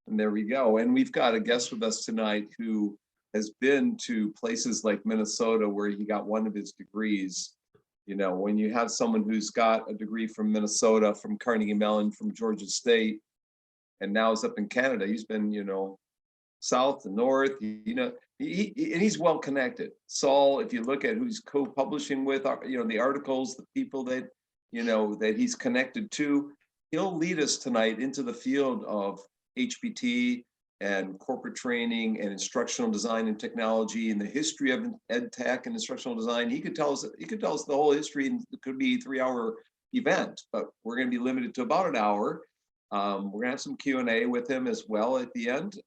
And there we go. And we've got a guest with us tonight who has been to places like Minnesota where he got one of his degrees. You know, when you have someone who's got a degree from Minnesota, from Carnegie Mellon, from Georgia State, and now is up in Canada, he's been, you know, south and north, you know, and he's well connected. Saul, if you look at who's co-publishing with, you know, the articles, the people that, you know, that he's connected to, he'll lead us tonight into the field of HPT and corporate training and instructional design and technology and the history of ed tech and instructional design. He could tell us the whole history, and it could be a 3-hour event, but we're going to be limited to about an hour. We're going to have some Q&A with him as well at the end.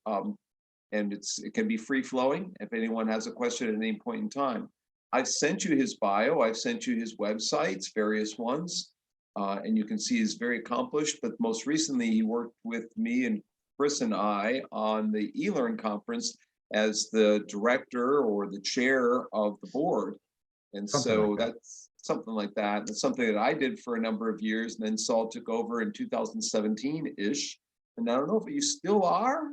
And it can be free flowing if anyone has a question at any point in time. I've sent you his bio, I've sent you his websites, various ones, and you can see he's very accomplished, but most recently he worked with me and Chris and I on the eLearn conference as the director or the chair of the board. And so that's something like that. That's something that I did for a number of years, and then Saul took over in 2017-ish. And I don't know if you still are.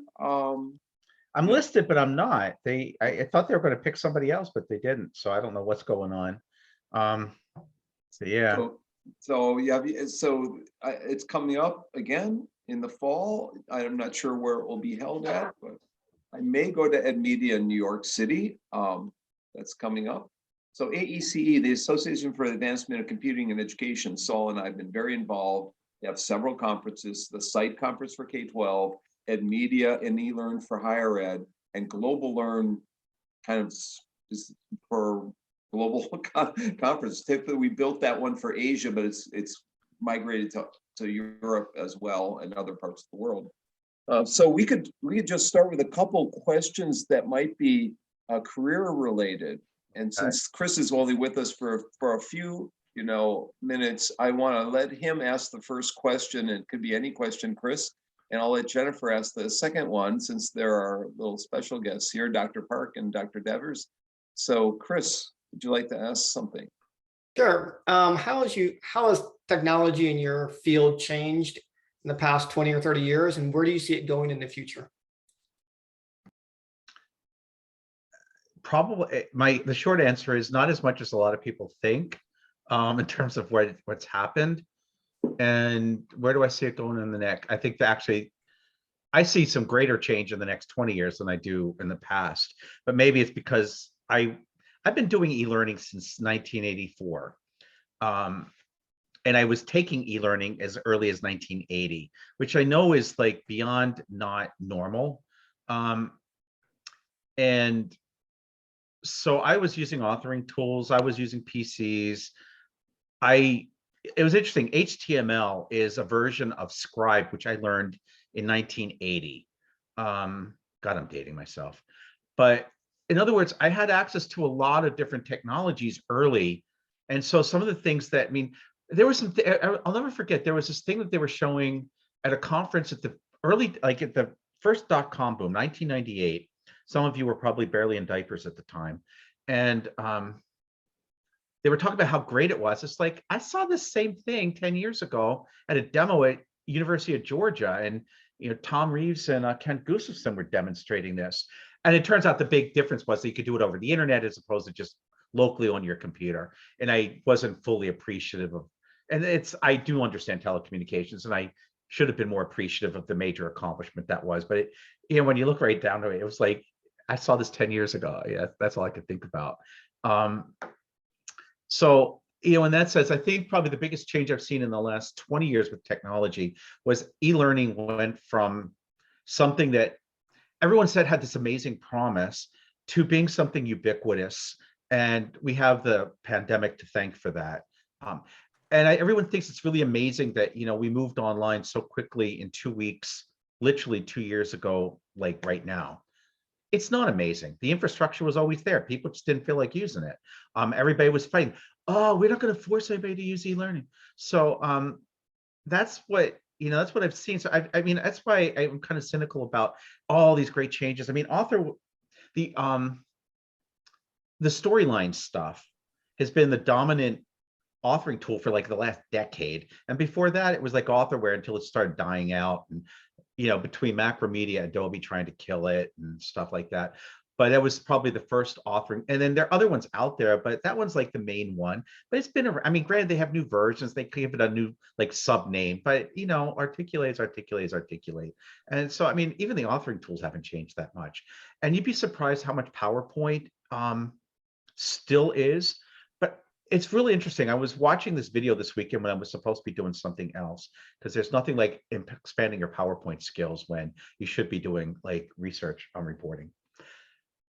I'm listed, but I'm not. I thought they were going to pick somebody else, but they didn't. So I don't know what's going on. So yeah. So yeah, so it's coming up again in the fall. I'm not sure where it will be held at, but I may go to Ed Media in New York City. That's coming up. So AECE, the Association for the Advancement of Computing and Education, Saul and I have been very involved. They have several conferences, the SITE conference for K-12, Ed Media and eLearn for higher ed, and Global Learn kind of is for global conference. Typically, we built that one for Asia, but it's migrated to Europe as well and other parts of the world. So we could just start with a couple questions that might be career related. And since Chris is only with us for a few, you know, minutes, I want to let him ask the first question. And it could be any question, Chris. And I'll let Jennifer ask the second one, since there are little special guests here, Dr. Park and Dr. Devers. So Chris, would you like to ask something? Sure. How has technology in your field changed in the past 20 or 30 years, and where do you see it going in the future? Probably the short answer is not as much as a lot of people think, in terms of what's happened. And where do I see it going in the next? I think that actually I see some greater change in the next 20 years than I do in the past. But maybe it's because I've been doing e-learning since 1984. And I was taking e-learning as early as 1980, which I know is like beyond not normal. And so I was using authoring tools, I was using PCs. It was interesting. HTML is a version of Scribe, which I learned in 1980. God, I'm dating myself. But in other words, I had access to a lot of different technologies early. And so some of the things that, I mean, there was some, I'll never forget, there was this thing that they were showing at a conference at the early, like at the first .com boom, 1998. Some of you were probably barely in diapers at the time. And they were talking about how great it was. It's like, I saw this same thing 10 years ago at a demo at University of Georgia. And, you know, Tom Reeves and Kent Gustafson were demonstrating this. And it turns out the big difference was that you could do it over the internet as opposed to just locally on your computer. And I wasn't fully appreciative of, and I do understand telecommunications, and I should have been more appreciative of the major accomplishment that was. But you know, when you look right down to it, it was like, I saw this 10 years ago. Yeah, that's all I could think about. So, you know, in that sense, I think probably the biggest change I've seen in the last 20 years with technology was e-learning went from something that everyone said had this amazing promise to being something ubiquitous. And we have the pandemic to thank for that. And everyone thinks it's really amazing that, you know, we moved online so quickly in 2 weeks, literally 2 years ago, like right now. It's not amazing. The infrastructure was always there. People just didn't feel like using it. Everybody was fighting, oh, we're not going to force anybody to use e-learning. So that's what, you know, that's what I've seen. So I mean, that's why I'm kind of cynical about all these great changes. I mean, the storyline stuff has been the dominant authoring tool for like the last decade. And before that, it was like authorware until it started dying out. And between Macromedia, Adobe trying to kill it and stuff like that. But that was probably the first authoring. And then there are other ones out there, but that one's like the main one. But it's been, I mean, granted, they have new versions. They give it a new like sub name, but articulate. And so, I mean, even the authoring tools haven't changed that much. And you'd be surprised how much PowerPoint still is. But it's really interesting. I was watching this video this weekend when I was supposed to be doing something else, because there's nothing like expanding your PowerPoint skills when you should be doing like research on reporting.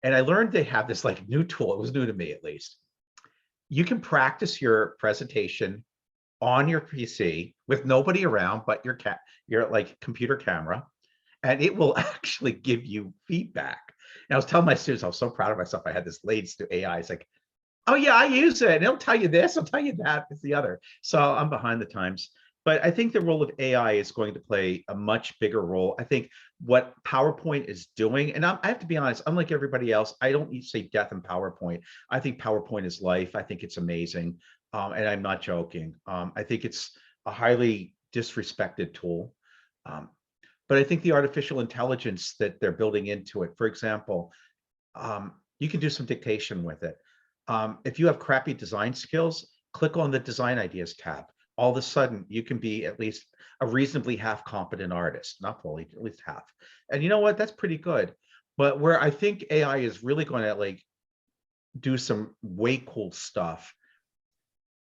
And I learned they have this like new tool. It was new to me, at least. You can practice your presentation on your PC with nobody around but your like computer camera, and it will actually give you feedback. And I was telling my students, I was so proud of myself. I had this latest to AI. It's like, oh yeah, I use it. And it'll tell you this, it'll tell you that, it's the other. So I'm behind the times. But I think the role of AI is going to play a much bigger role. I think what PowerPoint is doing, and I have to be honest, unlike everybody else, I don't say death in PowerPoint. I think PowerPoint is life. I think it's amazing. And I'm not joking. I think it's a highly disrespected tool. But I think the artificial intelligence that they're building into it, for example, you can do some dictation with it. If you have crappy design skills, click on the design ideas tab. All of a sudden you can be at least a reasonably half competent artist, not fully, at least half. And you know what, that's pretty good. But where I think AI is really going to like do some way cool stuff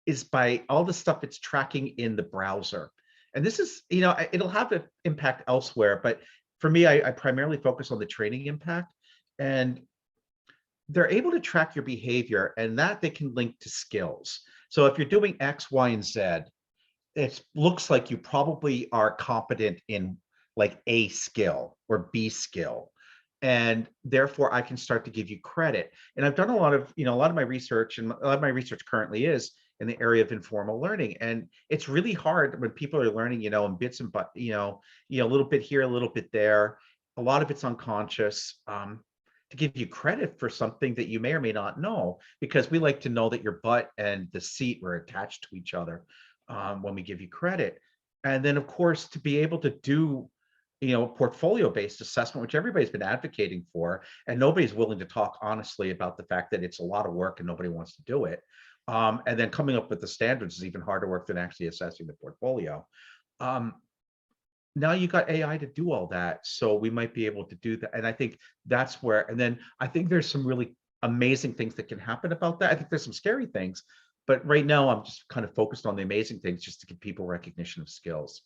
is by all the stuff it's tracking in the browser. And this is, it'll have an impact elsewhere, but for me, I primarily focus on the training impact. And they're able to track your behavior, and that they can link to skills. So if you're doing X, Y, and Z, it looks like you probably are competent in like A skill or B skill. And therefore I can start to give you credit. And I've done a lot of my research, and a lot of my research currently is in the area of informal learning. And it's really hard when people are learning, in bits and but, a little bit here, a little bit there. A lot of it's unconscious. To give you credit for something that you may or may not know, because we like to know that your butt and the seat were attached to each other when we give you credit. And then, of course, to be able to do, portfolio-based assessment, which everybody's been advocating for, and nobody's willing to talk honestly about the fact that it's a lot of work and nobody wants to do it. And then coming up with the standards is even harder work than actually assessing the portfolio. Now you got AI to do all that, so we might be able to do that. And I think that's where, and then I think there's some really amazing things that can happen about that. I think there's some scary things, but right now I'm just kind of focused on the amazing things just to give people recognition of skills.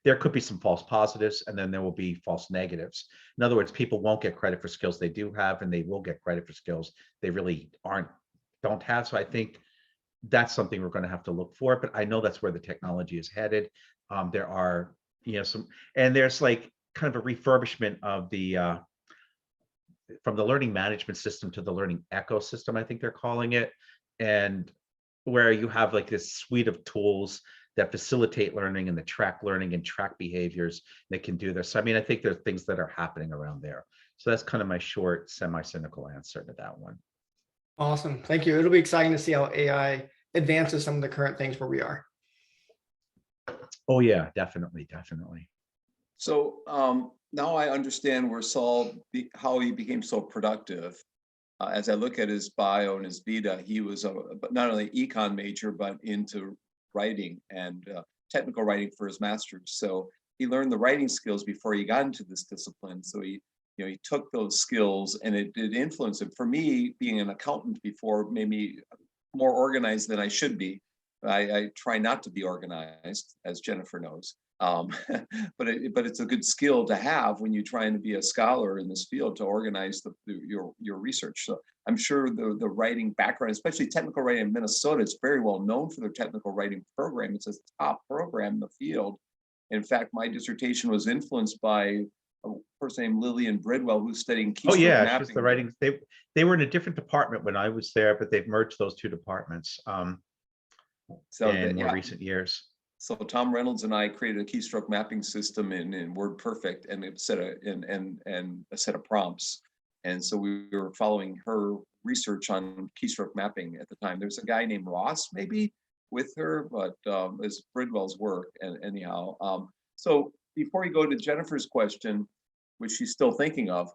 There could be some false positives, and then there will be false negatives. In other words, people won't get credit for skills they do have, and they will get credit for skills they really don't have. So I think that's something we're going to have to look for, but I know that's where the technology is headed. There are there's like kind of a refurbishment of the from the learning management system to the learning ecosystem, I think they're calling it, and where you have like this suite of tools that facilitate learning and that track learning and track behaviors that can do this. So I mean, I think there are things that are happening around there. So that's kind of my short, semi-cynical answer to that one. Awesome, thank you. It'll be exciting to see how AI advances some of the current things where we are. Oh yeah, definitely. So now I understand where Saul, how he became so productive. As I look at his bio and his vita, he was not only econ major, but into writing and technical writing for his master's. So he learned the writing skills before he got into this discipline. So he took those skills, and it did influence him. For me, being an accountant before made me more organized than I should be. I try not to be organized, as Jennifer knows. But it's a good skill to have when you're trying to be a scholar in this field, to organize your research. So I'm sure the writing background, especially technical writing in Minnesota, is very well known for their technical writing program. It's a top program in the field. In fact, my dissertation was influenced by a person named Lillian Bridwell, who's studying keystroke mapping. She's the writing. They were in a different department when I was there, but they've merged those two departments in more recent years. So Tom Reynolds and I created a keystroke mapping system in WordPerfect, and it set a set of prompts. And so we were following her research on keystroke mapping at the time. There's a guy named Ross maybe with her, but it's Bridwell's work. And anyhow, so before you go to Jennifer's question, which she's still thinking of,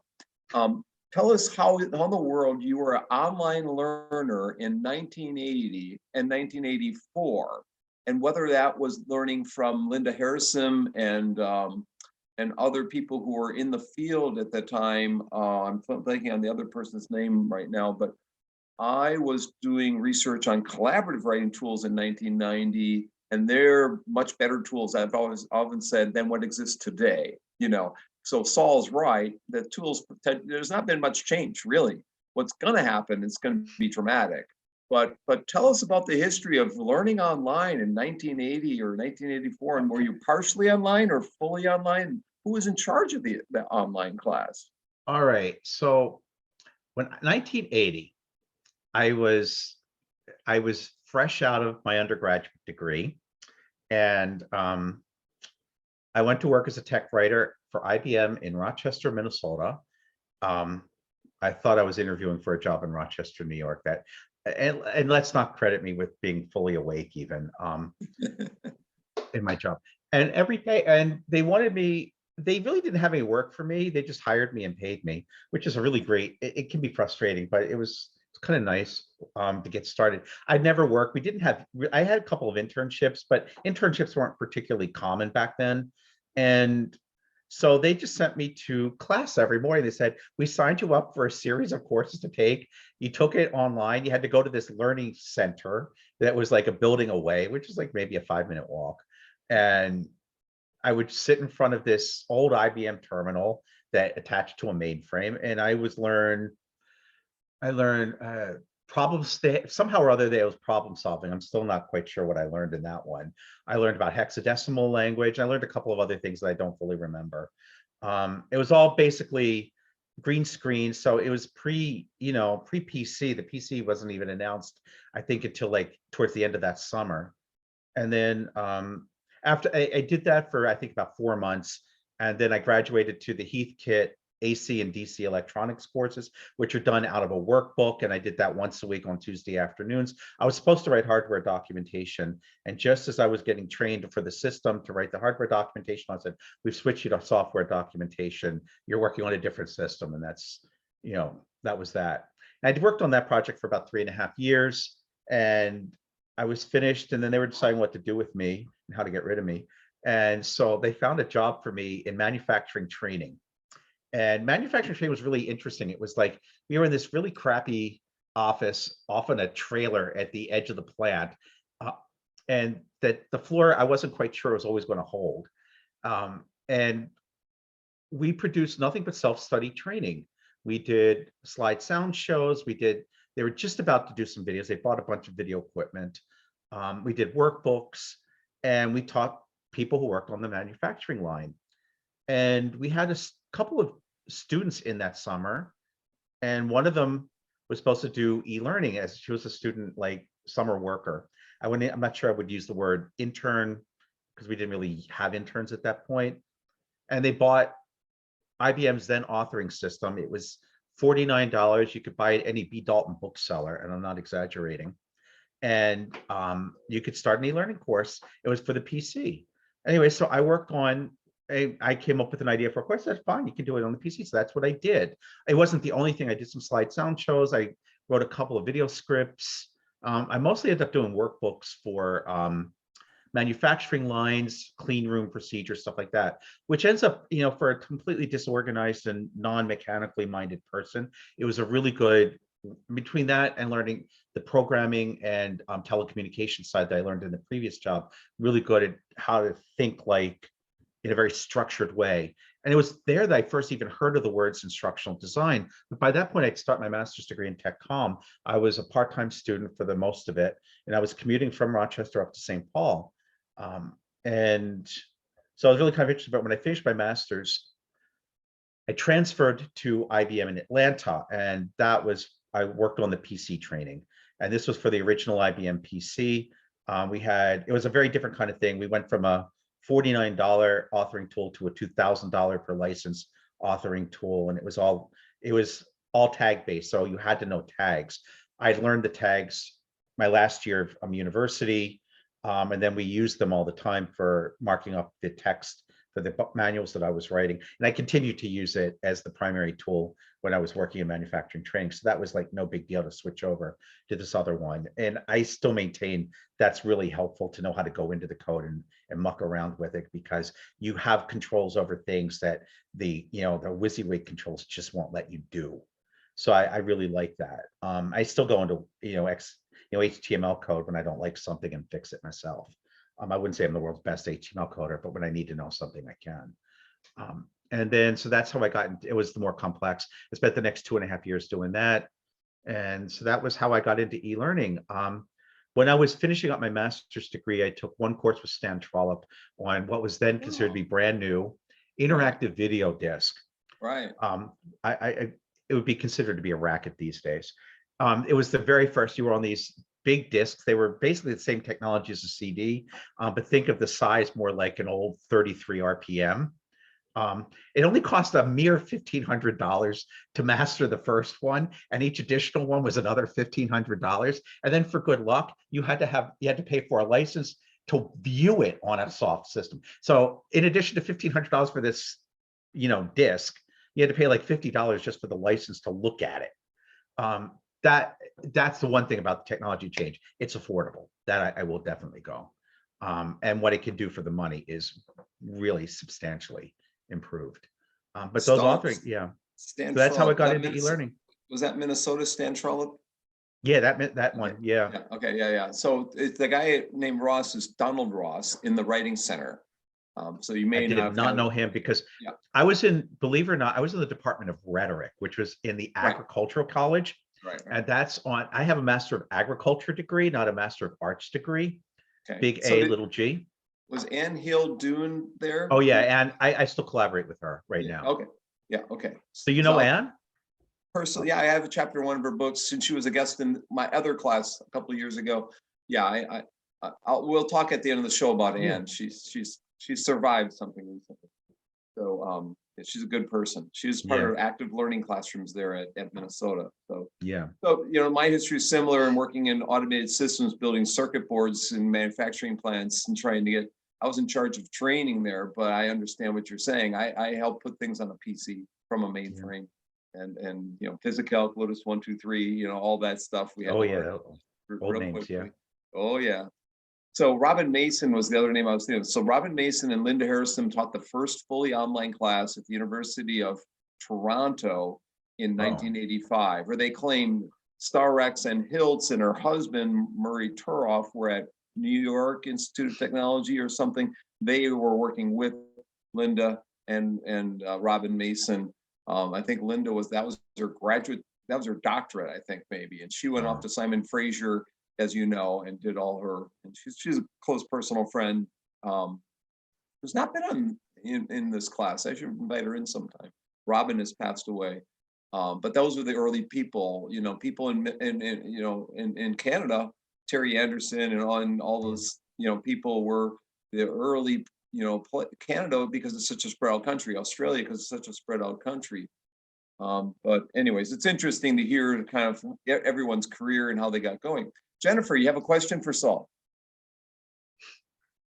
tell us how in the world you were an online learner in 1980 and 1984, and whether that was learning from Linda Harrison and other people who were in the field at the time. I'm thinking on the other person's name right now, but I was doing research on collaborative writing tools in 1990, and they're much better tools, I've always often said, than what exists today. You know, so Saul's right, the tools, there's not been much change really. What's going to happen is going to be dramatic. But tell us about the history of learning online in 1980 or 1984, and were you partially online or fully online? Who was in charge of the online class? All right. So when 1980, I was fresh out of my undergraduate degree, and I went to work as a tech writer for IBM in Rochester, Minnesota. I thought I was interviewing for a job in Rochester, New York. And let's not credit me with being fully awake even in my job. And every day, and they wanted me. They really didn't have any work for me. They just hired me and paid me, which is a really great. It can be frustrating, but it was kind of nice to get started. I'd never worked. We didn't have. I had a couple of internships, but internships weren't particularly common back then, and so they just sent me to class every morning. They said, we signed you up for a series of courses to take. You took it online. You had to go to this learning center that was like a building away, which is like maybe a 5-minute walk. And I would sit in front of this old IBM terminal that attached to a mainframe. And I learned somehow or other there was problem solving. I'm still not quite sure what I learned in that one. I learned about hexadecimal language. I learned a couple of other things that I don't fully remember. It was all basically green screen. So it was pre-PC. The PC wasn't even announced, I think, until like towards the end of that summer. And then after I did that for, I think, about 4 months. And then I graduated to the Heathkit AC and DC electronics courses, which are done out of a workbook. And I did that once a week on Tuesday afternoons. I was supposed to write hardware documentation. And just as I was getting trained for the system to write the hardware documentation, I said, we've switched you to software documentation. You're working on a different system. And that's, that was that. And I'd worked on that project for about 3.5 years. And I was finished. And then they were deciding what to do with me and how to get rid of me. And so they found a job for me in manufacturing training. And manufacturing training was really interesting. It was like we were in this really crappy office, often a trailer at the edge of the plant. And that the floor, I wasn't quite sure it was always going to hold. And we produced nothing but self-study training. We did slide sound shows. They were just about to do some videos. They bought a bunch of video equipment. We did workbooks, and we taught people who worked on the manufacturing line. And we had a couple of students in that summer, and one of them was supposed to do e-learning, as she was a student, like summer worker. I'm not sure I would use the word intern because we didn't really have interns at that point. And they bought IBM's then authoring system. It was $49. You could buy it at any B. Dalton bookseller, and I'm not exaggerating. And you could start an e-learning course. It was for the PC. Anyway, so I worked on, I came up with an idea for a course. That's fine. You can do it on the PC. So that's what I did. It wasn't the only thing. I did some slide sound shows. I wrote a couple of video scripts. I mostly ended up doing workbooks for manufacturing lines, clean room procedures, stuff like that, which ends up, for a completely disorganized and non-mechanically minded person, it was a really good, between that and learning the programming and telecommunication side that I learned in the previous job, really good at how to think like in a very structured way. And it was there that I first even heard of the words instructional design. But by that point, I'd start my master's degree in tech comm. I was a part-time student for the most of it. And I was commuting from Rochester up to St. Paul. And so I was really kind of interested. But when I finished my master's, I transferred to IBM in Atlanta. And I worked on the PC training. And this was for the original IBM PC. It was a very different kind of thing. We went from a $49 authoring tool to a $2,000 per license authoring tool. And it was all tag based. So you had to know tags. I'd learned the tags my last year of university. And then we used them all the time for marking up the text for the manuals that I was writing. And I continued to use it as the primary tool when I was working in manufacturing training. So that was like no big deal to switch over to this other one. And I still maintain that's really helpful to know how to go into the code and muck around with it, because you have controls over things that the WYSIWYG controls just won't let you do. So I really like that. I still go into HTML code when I don't like something and fix it myself. I wouldn't say I'm the world's best HTML coder, but when I need to know something, I can. And then, so that's how I got into, it was the more complex. I spent the next 2.5 years doing that. And so that was how I got into e-learning. When I was finishing up my master's degree, I took one course with Stan Trollope on what was then considered to be brand new interactive video disc. Right. It would be considered to be a racket these days. It was the very first. You were on these big discs. They were basically the same technology as a CD, but think of the size more like an old 33 RPM. It only cost a mere $1,500 to master the first one, and each additional one was another $1,500. And then for good luck, you had to pay for a license to view it on a soft system. So in addition to $1,500 for this, disc, you had to pay like $50 just for the license to look at it. That's the one thing about the technology change. It's affordable. That I will definitely go. And what it can do for the money is really substantially improved. But those authoring, yeah. So that's how I got into e-learning. Was that Minnesota, Stan Trollope? Yeah, that one. Yeah. Okay. Yeah. So it's the guy named Ross is Donald Ross in the Writing Center. So you may I did not know him because I was in, believe it or not, I was in the Department of Rhetoric, which was in the Agricultural College. Right. And that's on, I have a Master of Agriculture degree, not a Master of Arts degree. Okay. Big A, little G. Was Ann Hill Dune there? Oh yeah, and I still collaborate with her right now. Okay. Yeah. Okay. So you know Ann? Personally, yeah, I have a chapter in one of her books since she was a guest in my other class a couple of years ago. Yeah, we'll talk at the end of the show about Ann. She's survived something recently. So she's a good person. She was part of active learning classrooms there at Minnesota. So my history is similar in working in automated systems, building circuit boards in manufacturing plants and trying to get. I was in charge of training there, but I understand what you're saying. I help put things on a PC from a mainframe. And physical, Lotus 1, 2, 3, all that stuff. We had old names, quickly. Oh yeah. So Robin Mason was the other name I was thinking of. So Robin Mason and Linda Harrison taught the first fully online class at the University of Toronto in 1985, where they claimed Starrex and Hiltz and her husband Murray Turoff were at New York Institute of Technology or something. They were working with Linda and Robin Mason. I think Linda that was her graduate, that was her doctorate, I think maybe. And she went off to Simon Fraser, as you know, and did all her, and she's a close personal friend. Who's not been on in this class. I should invite her in sometime. Robin has passed away. But those were the early people, people in Canada, Terry Anderson and all those, people were the early Canada because it's such a spread out country, Australia because it's such a spread out country. But anyways, it's interesting to hear kind of everyone's career and how they got going. Jennifer, you have a question for Saul?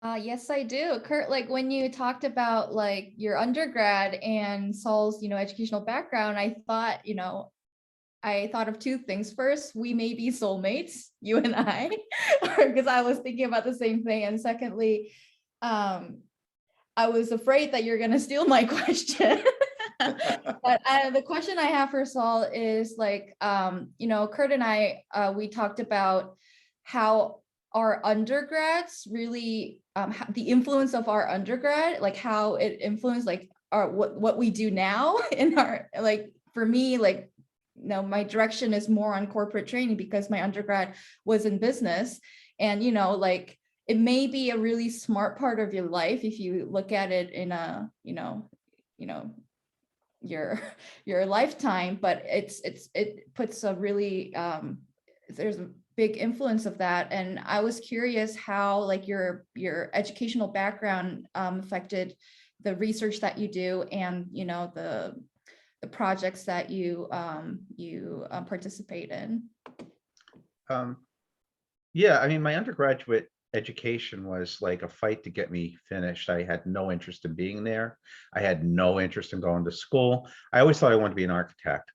Yes, I do. Kurt, like when you talked about like your undergrad and Saul's, educational background, I thought of two things. First, we may be soulmates, you and I, because I was thinking about the same thing. And secondly, I was afraid that you're going to steal my question. But the question I have for Saul is like, Kurt and I, we talked about how our undergrads really, the influence of our undergrad, like how it influenced like what we do now in our, like, for me, like, my direction is more on corporate training because my undergrad was in business. And, like, it may be a really smart part of your life if you look at it in a, your lifetime, but it puts a really, there's a big influence of that. And I was curious how like your educational background affected the research that you do and, the projects that you participate in. Yeah, I mean, my undergraduate education was like a fight to get me finished. I had no interest in being there. I had no interest in going to school. I always thought I wanted to be an architect.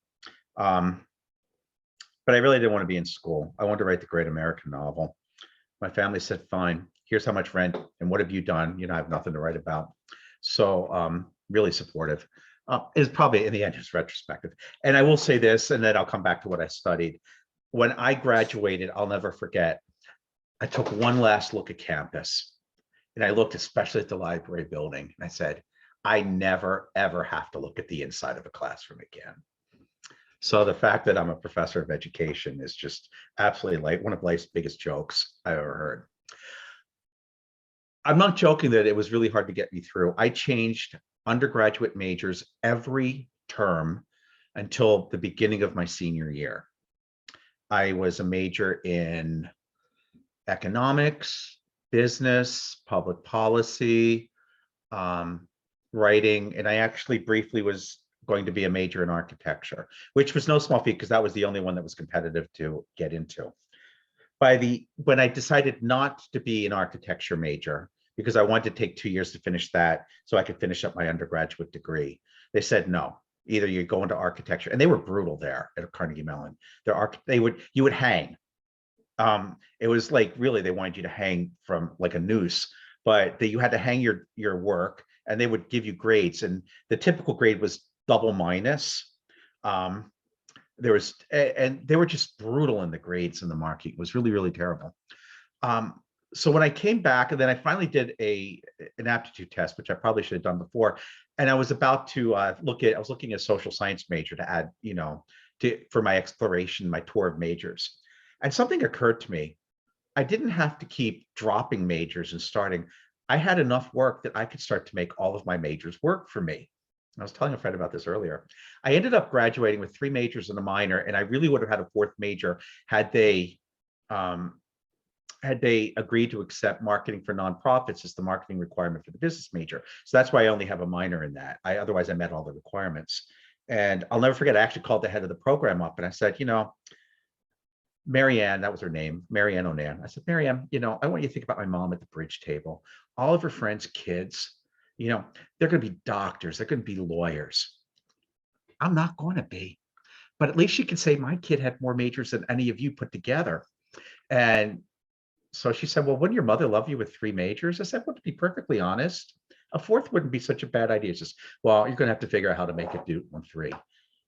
But I really didn't want to be in school. I wanted to write the great American novel. My family said, fine, here's how much rent and what have you done? You know, I have nothing to write about. So really supportive. Is probably in the end just retrospective. And I will say this, and then I'll come back to what I studied. When I graduated, I'll never forget, I took one last look at campus and I looked especially at the library building and I said, I never, ever have to look at the inside of a classroom again. So the fact that I'm a professor of education is just absolutely like one of life's biggest jokes I've ever heard. I'm not joking that it was really hard to get me through. I changed undergraduate majors every term until the beginning of my senior year. I was a major in economics, business, public policy, writing, and I actually briefly was going to be a major in architecture, which was no small feat because that was the only one that was competitive to get into. When I decided not to be an architecture major, because I wanted to take 2 years to finish that so I could finish up my undergraduate degree, they said, no, either you go into architecture, and they were brutal there at Carnegie Mellon. You would hang. It was like, really, they wanted you to hang from like a noose, but you had to hang your work and they would give you grades. And the typical grade was double minus. And they were just brutal in the grades in the marking. It was really, really terrible. So when I came back, and then I finally did an aptitude test, which I probably should have done before. And I was about to I was looking at a social science major to add, for my exploration, my tour of majors. And something occurred to me. I didn't have to keep dropping majors and starting. I had enough work that I could start to make all of my majors work for me. I was telling a friend about this earlier. I ended up graduating with 3 majors and a minor, and I really would have had a 4th major had they agreed to accept marketing for nonprofits as the marketing requirement for the business major. So that's why I only have a minor in that. Otherwise, I met all the requirements. And I'll never forget, I actually called the head of the program up and I said, Marianne, that was her name, Marianne Onan. I said, Marianne, I want you to think about my mom at the bridge table. All of her friends' kids, they're going to be doctors. They're going to be lawyers. I'm not going to be. But at least she can say my kid had more majors than any of you put together. And so she said, well, wouldn't your mother love you with 3 majors? I said, well, to be perfectly honest, a 4th wouldn't be such a bad idea. It's just, well, you're going to have to figure out how to make it do 1-3.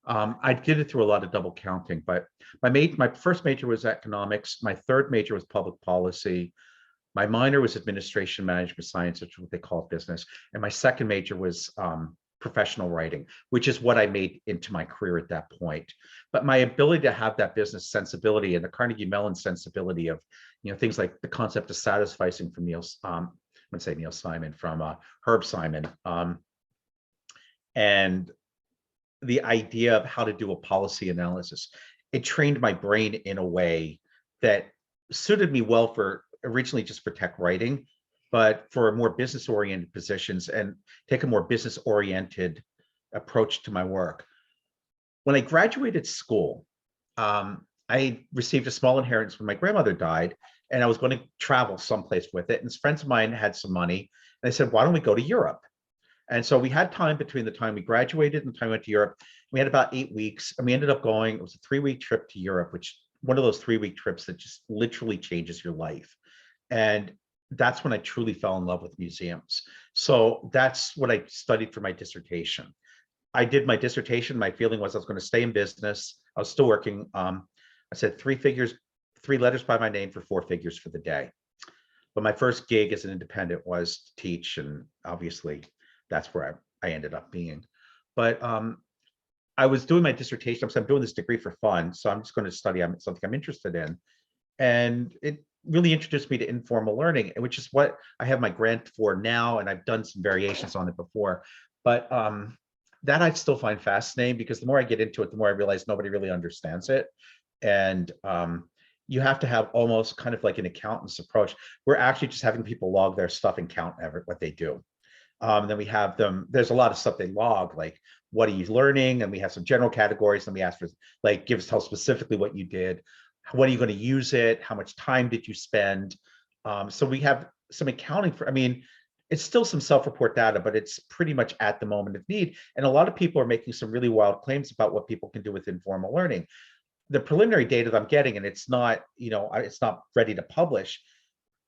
I did it through a lot of double counting, but my first major was economics. My 3rd major was public policy. My minor was administration management science, which is what they call business. And my 2nd major was professional writing, which is what I made into my career at that point. But my ability to have that business sensibility and the Carnegie Mellon sensibility of, things like the concept of satisficing from Neil Simon, from Herb Simon, and the idea of how to do a policy analysis. It trained my brain in a way that suited me well for originally just for tech writing, but for more business-oriented positions and take a more business-oriented approach to my work. When I graduated school, I received a small inheritance when my grandmother died, and I was going to travel someplace with it. And friends of mine had some money, and they said, why don't we go to Europe? And so we had time between the time we graduated and the time we went to Europe. We had about 8 weeks, and we ended up going. It was a 3-week trip to Europe, which one of those 3-week trips that just literally changes your life. And that's when I truly fell in love with museums. So that's what I studied for my dissertation. I did my dissertation. My feeling was I was going to stay in business. I was still working. I said 3 letters by my name for 4 figures for the day. But my first gig as an independent was to teach, and obviously that's where I ended up being. But I was doing my dissertation. I'm doing this degree for fun, so I'm just going to study something I'm interested in. And it really introduced me to informal learning, which is what I have my grant for now, and I've done some variations on it before. But that I still find fascinating, because the more I get into it, the more I realize nobody really understands it. And you have to have almost kind of like an accountant's approach. We're actually just having people log their stuff and count what they do. Then we have them, there's a lot of stuff they log, like what are you learning? And we have some general categories. Then we ask for, tell specifically what you did. When are you going to use it? How much time did you spend? So we have some accounting for, I mean, it's still some self-report data, but it's pretty much at the moment of need. And a lot of people are making some really wild claims about what people can do with informal learning. The preliminary data that I'm getting, and it's not, it's not ready to publish.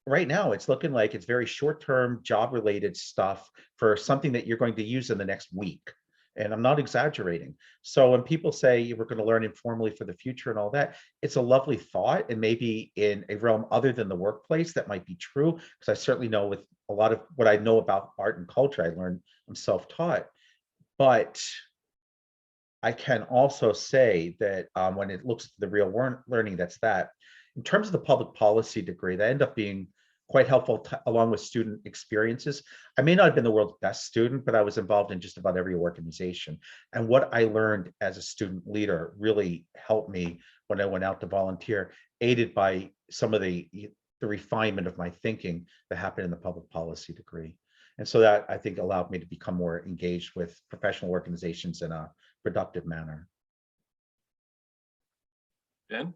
Right now, it's looking like it's very short-term job-related stuff for something that you're going to use in the next week. And I'm not exaggerating. So when people say we're going to learn informally for the future and all that, it's a lovely thought. And maybe in a realm other than the workplace, that might be true. Because I certainly know with a lot of what I know about art and culture, I'm self-taught. But I can also say that when it looks at the real learning, that's that. In terms of the public policy degree, that ended up being quite helpful along with student experiences. I may not have been the world's best student, but I was involved in just about every organization. And what I learned as a student leader really helped me when I went out to volunteer, aided by some of the refinement of my thinking that happened in the public policy degree. And so that, I think, allowed me to become more engaged with professional organizations in a productive manner. Jen?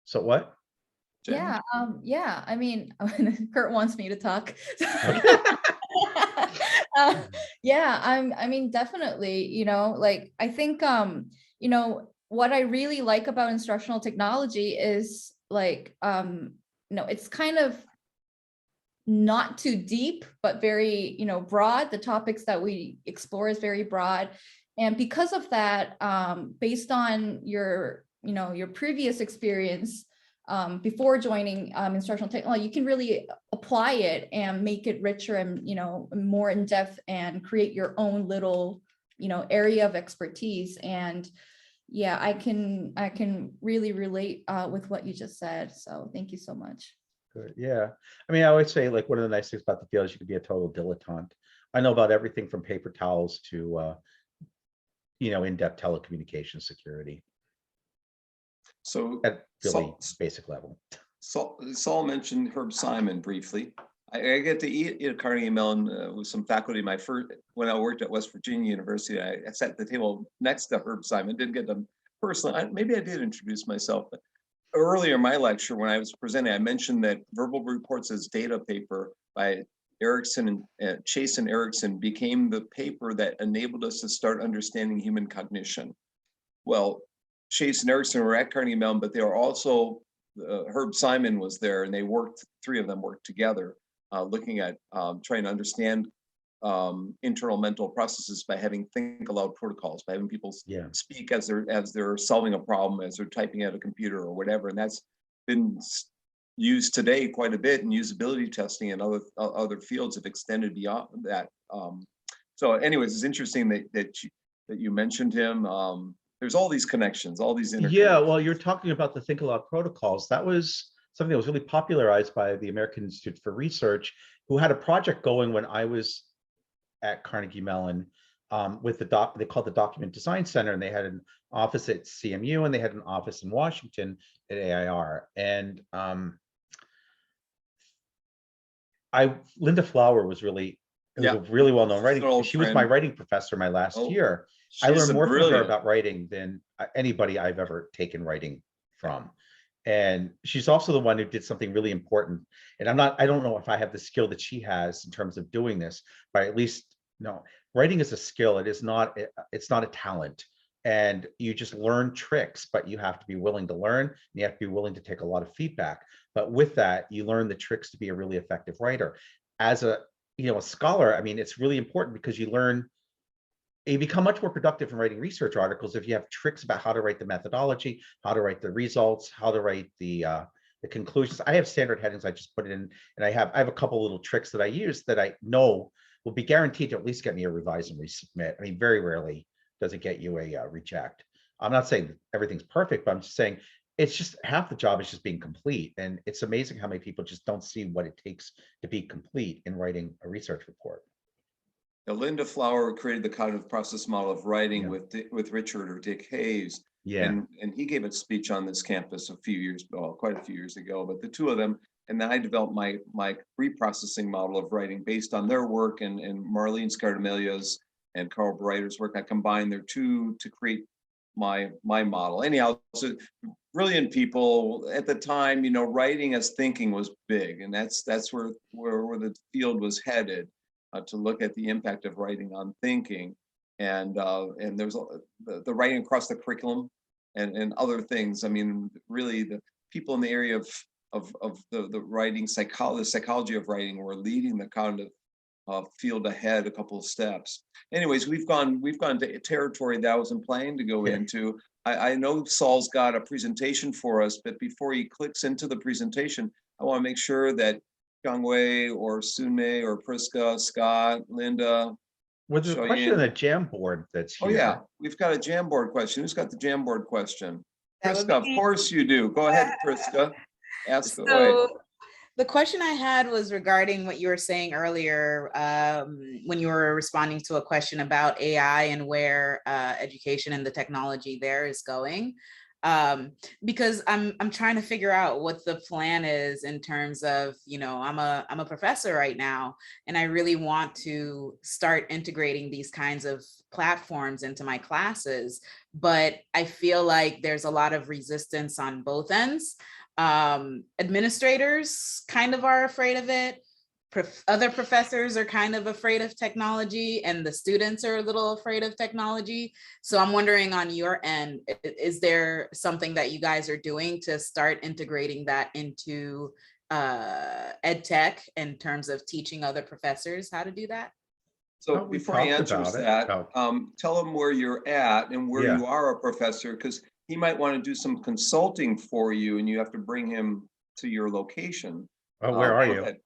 So what? Jen? Yeah, I mean, Kurt wants me to talk. Yeah, I mean, definitely, like, I think, what I really like about instructional technology is like, it's kind of not too deep, but very, broad. The topics that we explore is very broad. And because of that, based on your previous experience, before joining instructional technology, you can really apply it and make it richer and more in depth and create your own little area of expertise. And yeah, I can really relate with what you just said. So thank you so much. Good. Yeah. I mean, I always say, like, one of the nice things about the field is you could be a total dilettante. I know about everything from paper towels to in-depth telecommunication security So at really basic level. Saul mentioned Herb Simon briefly. I get to eat at Carnegie Mellon with some faculty. When I worked at West Virginia University, I sat at the table next to Herb Simon. Didn't get them personally. Maybe I did introduce myself. But earlier in my lecture, when I was presenting, I mentioned that Verbal Reports as Data paper by Erickson and Chase and Erickson became the paper that enabled us to start understanding human cognition. Well, Chase and Erickson were at Carnegie Mellon, but they were also, Herb Simon was there, and three of them worked together, looking at trying to understand internal mental processes by having think aloud protocols, by having people speak as they're solving a problem, as they're typing at a computer or whatever. And that's been used today quite a bit in usability testing, and other fields have extended beyond that. So anyways, it's interesting that you mentioned him. There's all these connections, all these interconnections. Yeah, well, you're talking about the think aloud protocols. That was something that was really popularized by the American Institute for Research, who had a project going when I was at Carnegie Mellon with they called the Document Design Center, and they had an office at CMU and they had an office in Washington at AIR. And Linda Flower was really a really well-known writing. She was my writing professor my last year. I learned more from her about writing than anybody I've ever taken writing from. And she's also the one who did something really important. And I don't know if I have the skill that she has in terms of doing this, but at least, writing is a skill. It's not a talent. And you just learn tricks, but you have to be willing to learn, and you have to be willing to take a lot of feedback. But with that, you learn the tricks to be a really effective writer. As a scholar, I mean, it's really important because you become much more productive in writing research articles if you have tricks about how to write the methodology, how to write the results, how to write the conclusions. I have standard headings I just put it in, and I have a couple little tricks that I use that I know will be guaranteed to at least get me a revise and resubmit. I mean, very rarely does it get you a reject. I'm not saying that everything's perfect, but I'm just saying it's just half the job is just being complete. And it's amazing how many people just don't see what it takes to be complete in writing a research report. Now, Linda Flower created the cognitive process model of writing with Richard or Dick Hayes. Yeah. And he gave a speech on this campus quite a few years ago, but the two of them, and then I developed my reprocessing model of writing based on their work and Marlene Scardamelia's and Carl Breiter's work. I combined their two to create my model. Anyhow, so brilliant people at the time. You know, writing as thinking was big, and that's where the field was headed, to look at the impact of writing on thinking, and there's the writing across the curriculum, and other things. I mean, really, the people in the area of the writing psychology of writing were leading the kind of field ahead a couple of steps. Anyways, we've gone to territory that I wasn't planning to go into. I know Saul's got a presentation for us, but before he clicks into the presentation, I want to make sure that Kyungwei or Sunmei or Priska, Scott, Linda. Well, there's a question on the Jamboard that's here. Oh yeah, we've got a Jamboard question. Who's got the Jamboard question? That would Priska, of be- course you do. Go ahead, Priska. Ask away. So the question I had was regarding what you were saying earlier, when you were responding to a question about AI and where education and the technology there is going. Because I'm trying to figure out what the plan is in terms of, you know, I'm a professor right now, and I really want to start integrating these kinds of platforms into my classes, but I feel like there's a lot of resistance on both ends. Administrators kind of are afraid of it. Other professors are kind of afraid of technology, and the students are a little afraid of technology. So I'm wondering, on your end, is there something that you guys are doing to start integrating that into ed tech in terms of teaching other professors how to do that? So Well, we before he talked answers about it. that, tell him where you're at and where you are a professor, because he might want to do some consulting for you, and you have to bring him to your location. Oh, where are go you? ahead.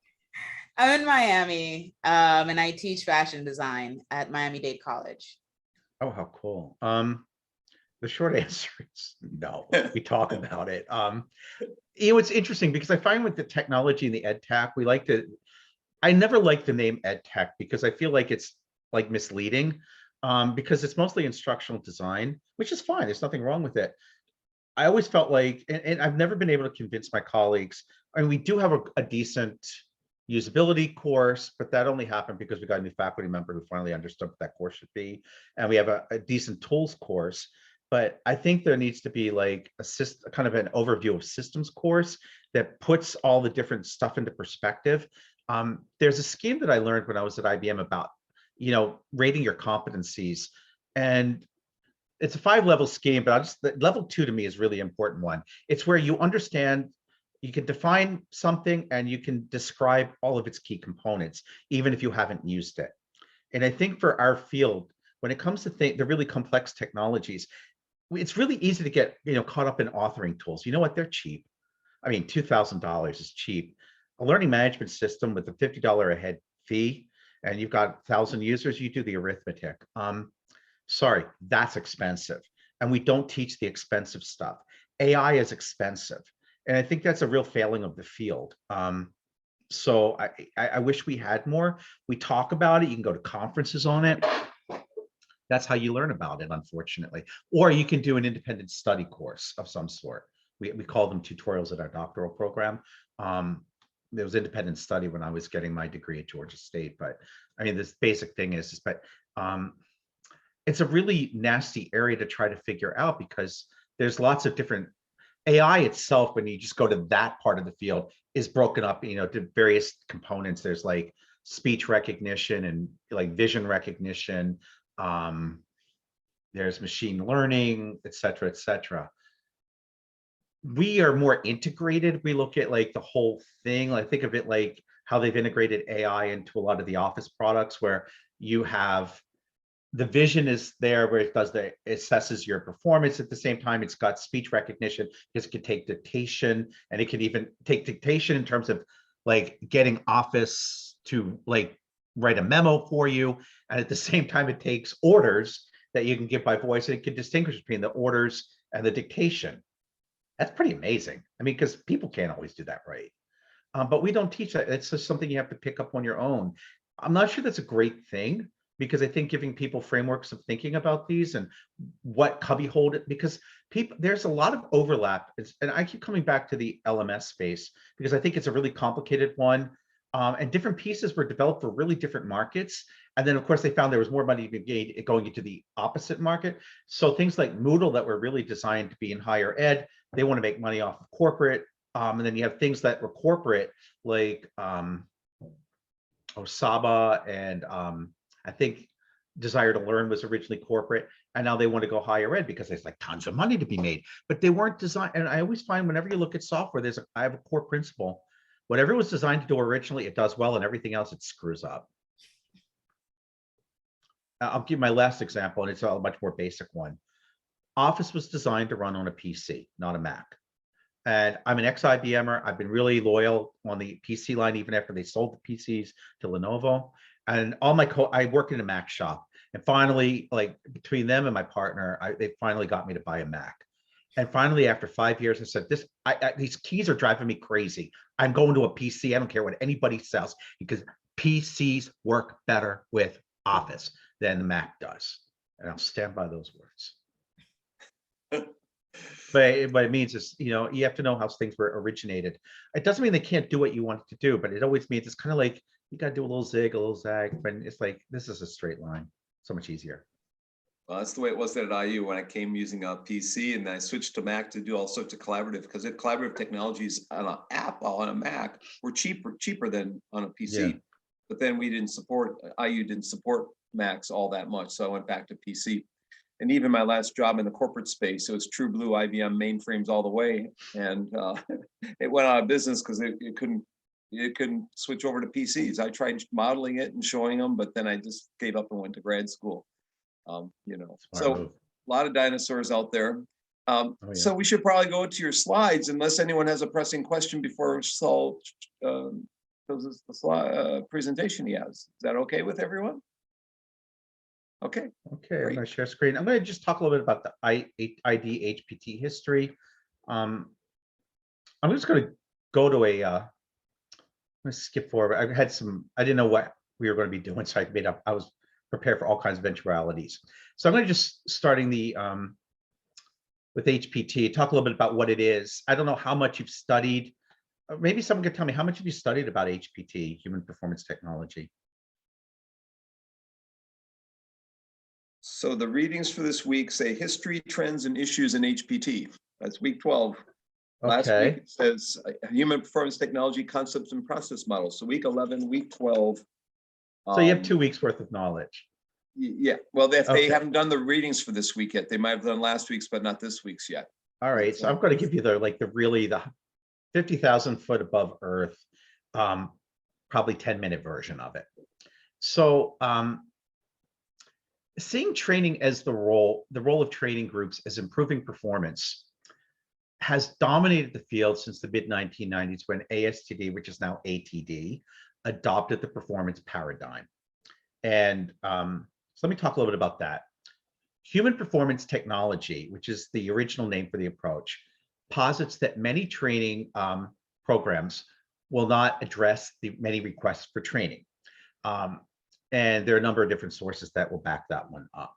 I'm in Miami, and I teach fashion design at Miami-Dade College. Oh, how cool. The short answer is no. We talk about it. You know, it's interesting because I find with the technology and the ed tech, I never liked the name ed tech because I feel like it's like misleading, because it's mostly instructional design, which is fine. There's nothing wrong with it. I always felt like, and I've never been able to convince my colleagues. I mean, we do have a decent usability course, but that only happened because we got a new faculty member who finally understood what that course should be. And we have a decent tools course, but I think there needs to be like a kind of an overview of systems course that puts all the different stuff into perspective. There's a scheme that I learned when I was at IBM about, you know, rating your competencies, and it's a 5-level scheme, but level 2 to me is really important one. It's where you understand, you can define something and you can describe all of its key components, even if you haven't used it. And I think for our field, when it comes to the really complex technologies, it's really easy to get, you know, caught up in authoring tools. You know what? They're cheap. I mean, $2,000 is cheap. A learning management system with a $50 a head fee, and you've got 1,000 users, you do the arithmetic. Sorry, that's expensive. And we don't teach the expensive stuff. AI is expensive. And I think that's a real failing of the field. So I wish we had more. We talk about it. You can go to conferences on it. That's how you learn about it, unfortunately. Or you can do an independent study course of some sort. We call them tutorials at our doctoral program. There was independent study when I was getting my degree at Georgia State. But I mean, this basic thing is, it's a really nasty area to try to figure out because there's lots of different AI itself. When you just go to that part of the field, is broken up, you know, to various components. There's like speech recognition and like vision recognition. There's machine learning, et cetera, et cetera. We are more integrated. We look at like the whole thing. I think of it like how they've integrated AI into a lot of the Office products, where you have the vision is there where it assesses your performance. At the same time, it's got speech recognition because it can take dictation, and it can even take dictation in terms of like getting Office to like write a memo for you. And at the same time, it takes orders that you can give by voice, and it can distinguish between the orders and the dictation. That's pretty amazing. I mean, because people can't always do that right. But we don't teach that. It's just something you have to pick up on your own. I'm not sure that's a great thing, because I think giving people frameworks of thinking about these and what cubbyhole it, because there's a lot of overlap. And I keep coming back to the LMS space because I think it's a really complicated one. And different pieces were developed for really different markets. And then of course they found there was more money going into the opposite market. So things like Moodle that were really designed to be in higher ed they want to make money off of corporate. And then you have things that were corporate, like Osaba and I think Desire to Learn was originally corporate, and now they want to go higher ed because there's like tons of money to be made, but they weren't designed. And I always find whenever you look at software, I have a core principle. Whatever it was designed to do originally, it does well, and everything else it screws up. I'll give my last example, and it's a much more basic one. Office was designed to run on a PC, not a Mac. And I'm an ex-IBMer. I've been really loyal on the PC line, even after they sold the PCs to Lenovo. And all I work in a Mac shop. And finally, like between them and my partner, they finally got me to buy a Mac. And finally, after 5 years, I said, these keys are driving me crazy. I'm going to a PC. I don't care what anybody says, because PCs work better with Office than the Mac does. And I'll stand by those words. But it means is, you have to know how things were originated. It doesn't mean they can't do what you want it to do, but it always means it's kind of like you got to do a little zig, a little zag, but it's like this is a straight line, so much easier. Well, that's the way it was at IU when I came using a PC, and then I switched to Mac to do all sorts of collaborative, because collaborative technologies on an app on a Mac were cheaper than on a PC. Yeah. But then IU didn't support Macs all that much, so I went back to PC. And even my last job in the corporate space, it was true blue IBM mainframes all the way, and it went out of business because it couldn't switch over to PCs. I tried modeling it and showing them, but then I just gave up and went to grad school. So a lot of dinosaurs out there. Yeah. So we should probably go to your slides, unless anyone has a pressing question before Saul closes the presentation he has. Is that okay with everyone? Okay. Okay, Great. I'm going to share screen. I'm going to just talk a little bit about the ID HPT history. I'm just going to go to I'm going to skip forward. I didn't know what we were going to be doing, so I was prepared for all kinds of eventualities. So I'm going to just starting with HPT, talk a little bit about what it is. I don't know how much you've studied. Maybe someone could tell me, how much have you studied about HPT, human performance technology? So the readings for this week say history, trends, and issues in HPT. That's week 12. Last week it says human performance technology concepts and process models. So week 11, week 12. So you have 2 weeks worth of knowledge. Yeah. Well, they Okay. haven't done the readings for this week yet. They might have done last week's, but not this week's yet. All right. So I'm going to give you the 50,000 foot above Earth, probably 10-minute version of it. So seeing training as the role of training groups as improving performance has dominated the field since the mid-1990s, when ASTD, which is now ATD, adopted the performance paradigm. And so let me talk a little bit about that. Human performance technology, which is the original name for the approach, posits that many training programs will not address the many requests for training. And there are a number of different sources that will back that one up.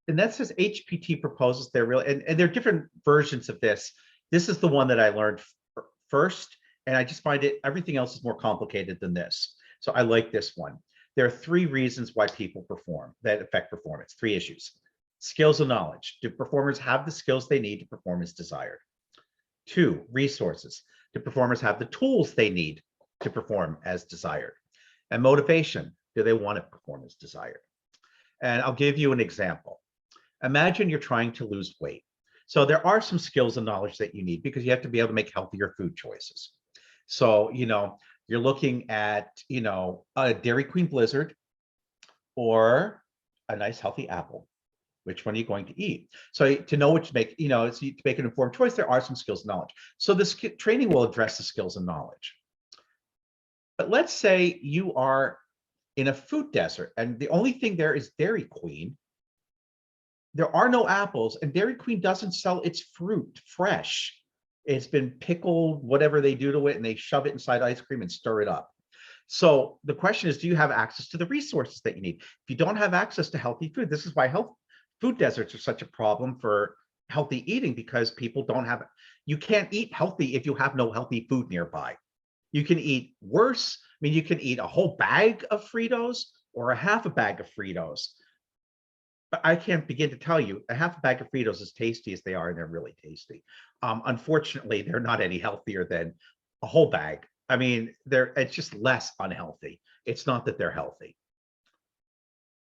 And that says HPT proposes and there are different versions of this. This is the one that I learned first, and I just find everything else is more complicated than this. So I like this one. There are 3 reasons why people perform that affect performance, 3 issues. Skills and knowledge. Do performers have the skills they need to perform as desired? 2, resources. Do performers have the tools they need to perform as desired? And motivation. Do they want to perform as desired? And I'll give you an example. Imagine you're trying to lose weight. So there are some skills and knowledge that you need, because you have to be able to make healthier food choices. So, you're looking at, a Dairy Queen Blizzard or a nice healthy apple. Which one are you going to eat? So to know which to make, to make an informed choice, there are some skills and knowledge. So this training will address the skills and knowledge. But let's say you are in a food desert and the only thing there is Dairy Queen. There are no apples, and Dairy Queen doesn't sell its fruit fresh. It's been pickled, whatever they do to it, and they shove it inside ice cream and stir it up. So the question is, do you have access to the resources that you need? If you don't have access to healthy food, this is why food deserts are such a problem for healthy eating, because people you can't eat healthy if you have no healthy food nearby. You can eat worse. I mean, you can eat a whole bag of Fritos or a half a bag of Fritos. but I can't begin to tell you, a half a bag of Fritos, as tasty as they are, and they're really tasty. Unfortunately, they're not any healthier than a whole bag. I mean, it's just less unhealthy. It's not that they're healthy.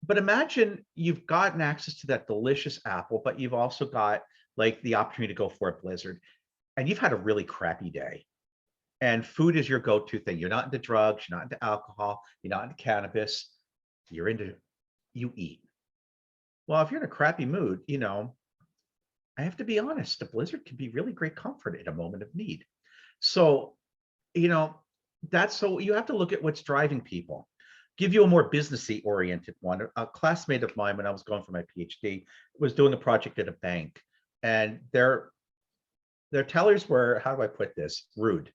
But imagine you've gotten access to that delicious apple, but you've also got like the opportunity to go for a blizzard, and you've had a really crappy day. And food is your go-to thing. You're not into drugs, you're not into alcohol, you're not into cannabis, you eat. Well, if you're in a crappy mood, I have to be honest, a blizzard can be really great comfort in a moment of need. So, so you have to look at what's driving people. Give you a more businessy oriented one. A classmate of mine, when I was going for my PhD, was doing a project at a bank, and their tellers were, how do I put this, rude.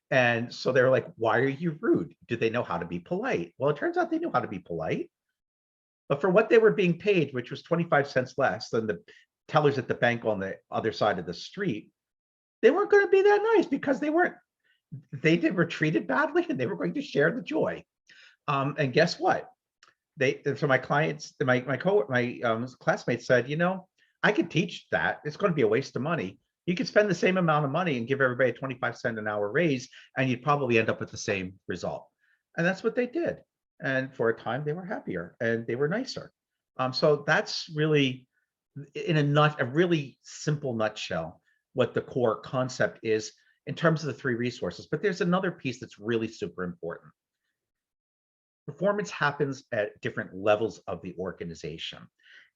And so they're like, why are you rude? Do they know how to be polite? Well, it turns out they knew how to be polite. But for what they were being paid, which was 25 cents less than the tellers at the bank on the other side of the street, they weren't going to be that nice because they were treated badly, and they were going to share the joy. And guess what? So my clients, my classmates said, I could teach that. It's going to be a waste of money. You could spend the same amount of money and give everybody a 25-cent an hour raise, and you'd probably end up with the same result. And that's what they did. And for a time, they were happier and they were nicer. So that's really, in a really simple nutshell, what the core concept is in terms of the three resources. But there's another piece that's really super important. Performance happens at different levels of the organization.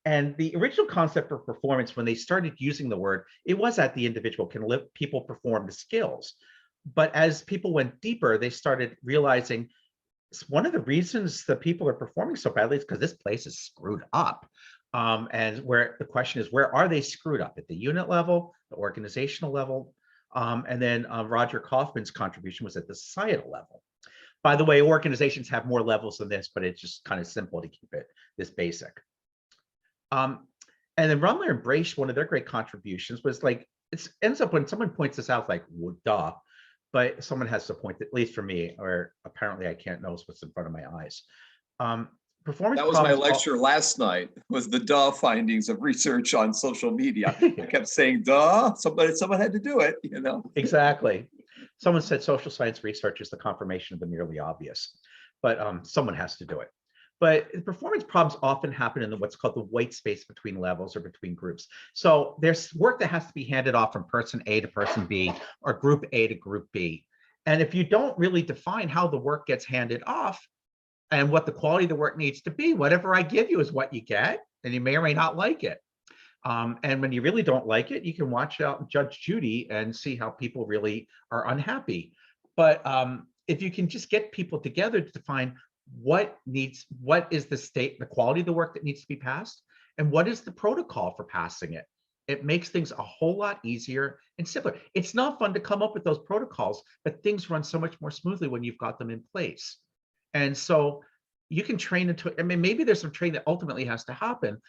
And the original concept for performance, when they started using the word, it was at the individual, can people perform the skills. But as people went deeper, they started realizing one of the reasons that people are performing so badly is because this place is screwed up. And where the question is, where are they screwed up? At the unit level, the organizational level, and then Roger Kaufman's contribution was at the societal level. By the way, organizations have more levels than this, but it's just kind of simple to keep it this basic. And then Rumler and Braish, one of their great contributions was like, it ends up when someone points this out, like, well, duh, but someone has to point, at least for me, or apparently I can't know what's in front of my eyes. Performance. That was my lecture last night, was the duh findings of research on social media. I kept saying duh, someone had to do it, Exactly. Someone said social science research is the confirmation of the merely obvious, but someone has to do it. But performance problems often happen in what's called the white space between levels or between groups. So there's work that has to be handed off from person A to person B, or group A to group B. And if you don't really define how the work gets handed off and what the quality of the work needs to be, whatever I give you is what you get, and you may or may not like it. And when you really don't like it, you can watch out Judge Judy and see how people really are unhappy. But if you can just get people together to define what is the quality of the work that needs to be passed, and what is the protocol for passing it, it makes things a whole lot easier and simpler. It's not fun to come up with those protocols, but things run so much more smoothly when you've got them in place. And so you can train into, I mean, maybe there's some training that ultimately has to happen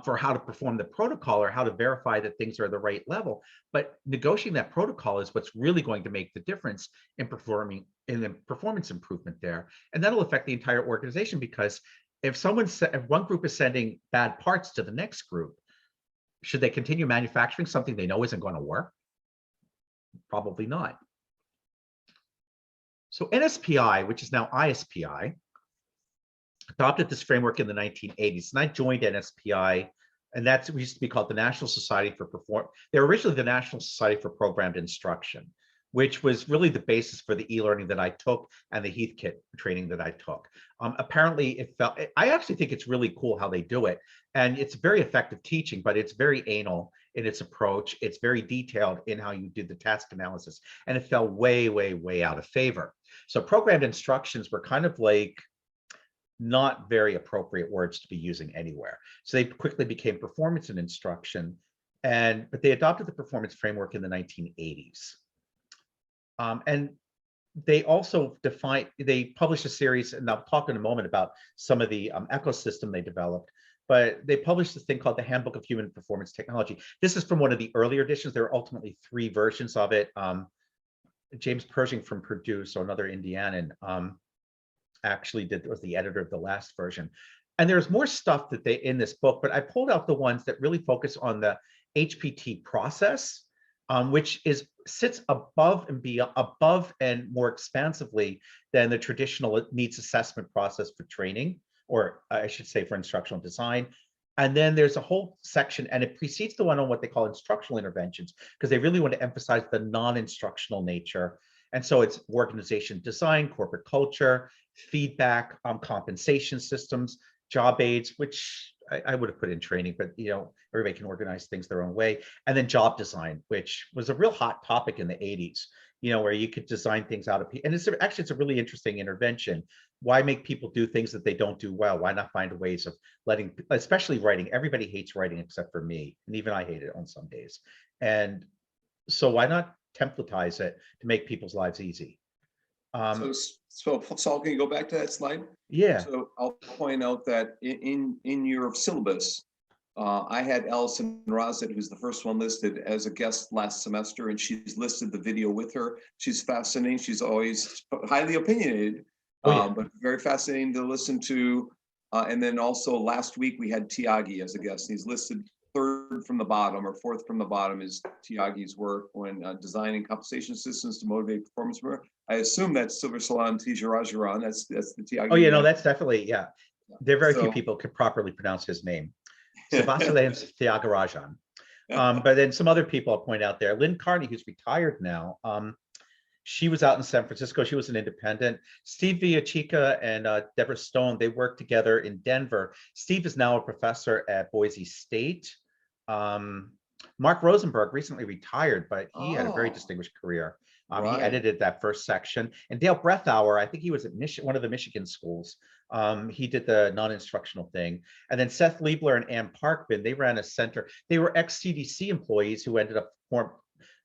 for how to perform the protocol or how to verify that things are at the right level. But negotiating that protocol is what's really going to make the difference in the performance improvement there. And that'll affect the entire organization, because if one group is sending bad parts to the next group, should they continue manufacturing something they know isn't going to work? Probably not. So NSPI, which is now ISPI, adopted this framework in the 1980s, and I joined NSPI, and that used to be called the National Society for They were originally the National Society for Programmed Instruction, which was really the basis for the e-learning that I took and the Heathkit training that I took. Apparently, I actually think it's really cool how they do it, and it's very effective teaching, but it's very anal in its approach. It's very detailed in how you did the task analysis, and it fell way, way, way out of favor. So programmed instructions were kind of like not very appropriate words to be using anywhere. So they quickly became performance and instruction, but they adopted the performance framework in the 1980s. And they also they published a series, and I'll talk in a moment about some of the ecosystem they developed, but they published this thing called the Handbook of Human Performance Technology. This is from one of the earlier editions. There are ultimately 3 versions of it. James Pershing from Purdue, so another Indianan, actually was the editor of the last version. And there's more stuff that they in this book, but I pulled out the ones that really focus on the HPT process, which sits above and more expansively than the traditional needs assessment process for training, or I should say for instructional design. And then there's a whole section, and it precedes the one on what they call instructional interventions, because they really want to emphasize the non-instructional nature. And so it's organization design, corporate culture, feedback, compensation systems, job aids, which I would have put in training, but everybody can organize things their own way. And then job design, which was a real hot topic in the 80s, where you could design things out of, and it's a really interesting intervention. Why make people do things that they don't do well? Why not find ways of letting, especially writing? Everybody hates writing except for me, and even I hate it on some days. And so why not templatize it to make people's lives easy? So Saul, can you go back to that slide? Yeah. So I'll point out that in your syllabus, I had Allison Rosett, who's the first one listed, as a guest last semester, and she's listed the video with her. She's fascinating. She's always highly opinionated, but very fascinating to listen to. And then also last week we had Tiagi as a guest. He's listed third from the bottom, or fourth from the bottom, is Tiagi's work when designing compensation systems to motivate performance. I assume that's Silver Salon Tijarajaran. That's the Tiagi. Oh yeah, no, that's definitely, yeah. There are very few people could properly pronounce his name. Sebastien Thiagarajan. But then some other people I'll point out there. Lynn Carney, who's retired now. She was out in San Francisco. She was an independent. Steve Villachica and Deborah Stone, they worked together in Denver. Steve is now a professor at Boise State. Mark Rosenberg recently retired, but he had a very distinguished career. He edited that first section. And Dale Brethauer, I think he was at one of the Michigan schools. He did the non-instructional thing. And then Seth Liebler and Ann Parkman, they ran a center. They were ex-CDC employees who ended up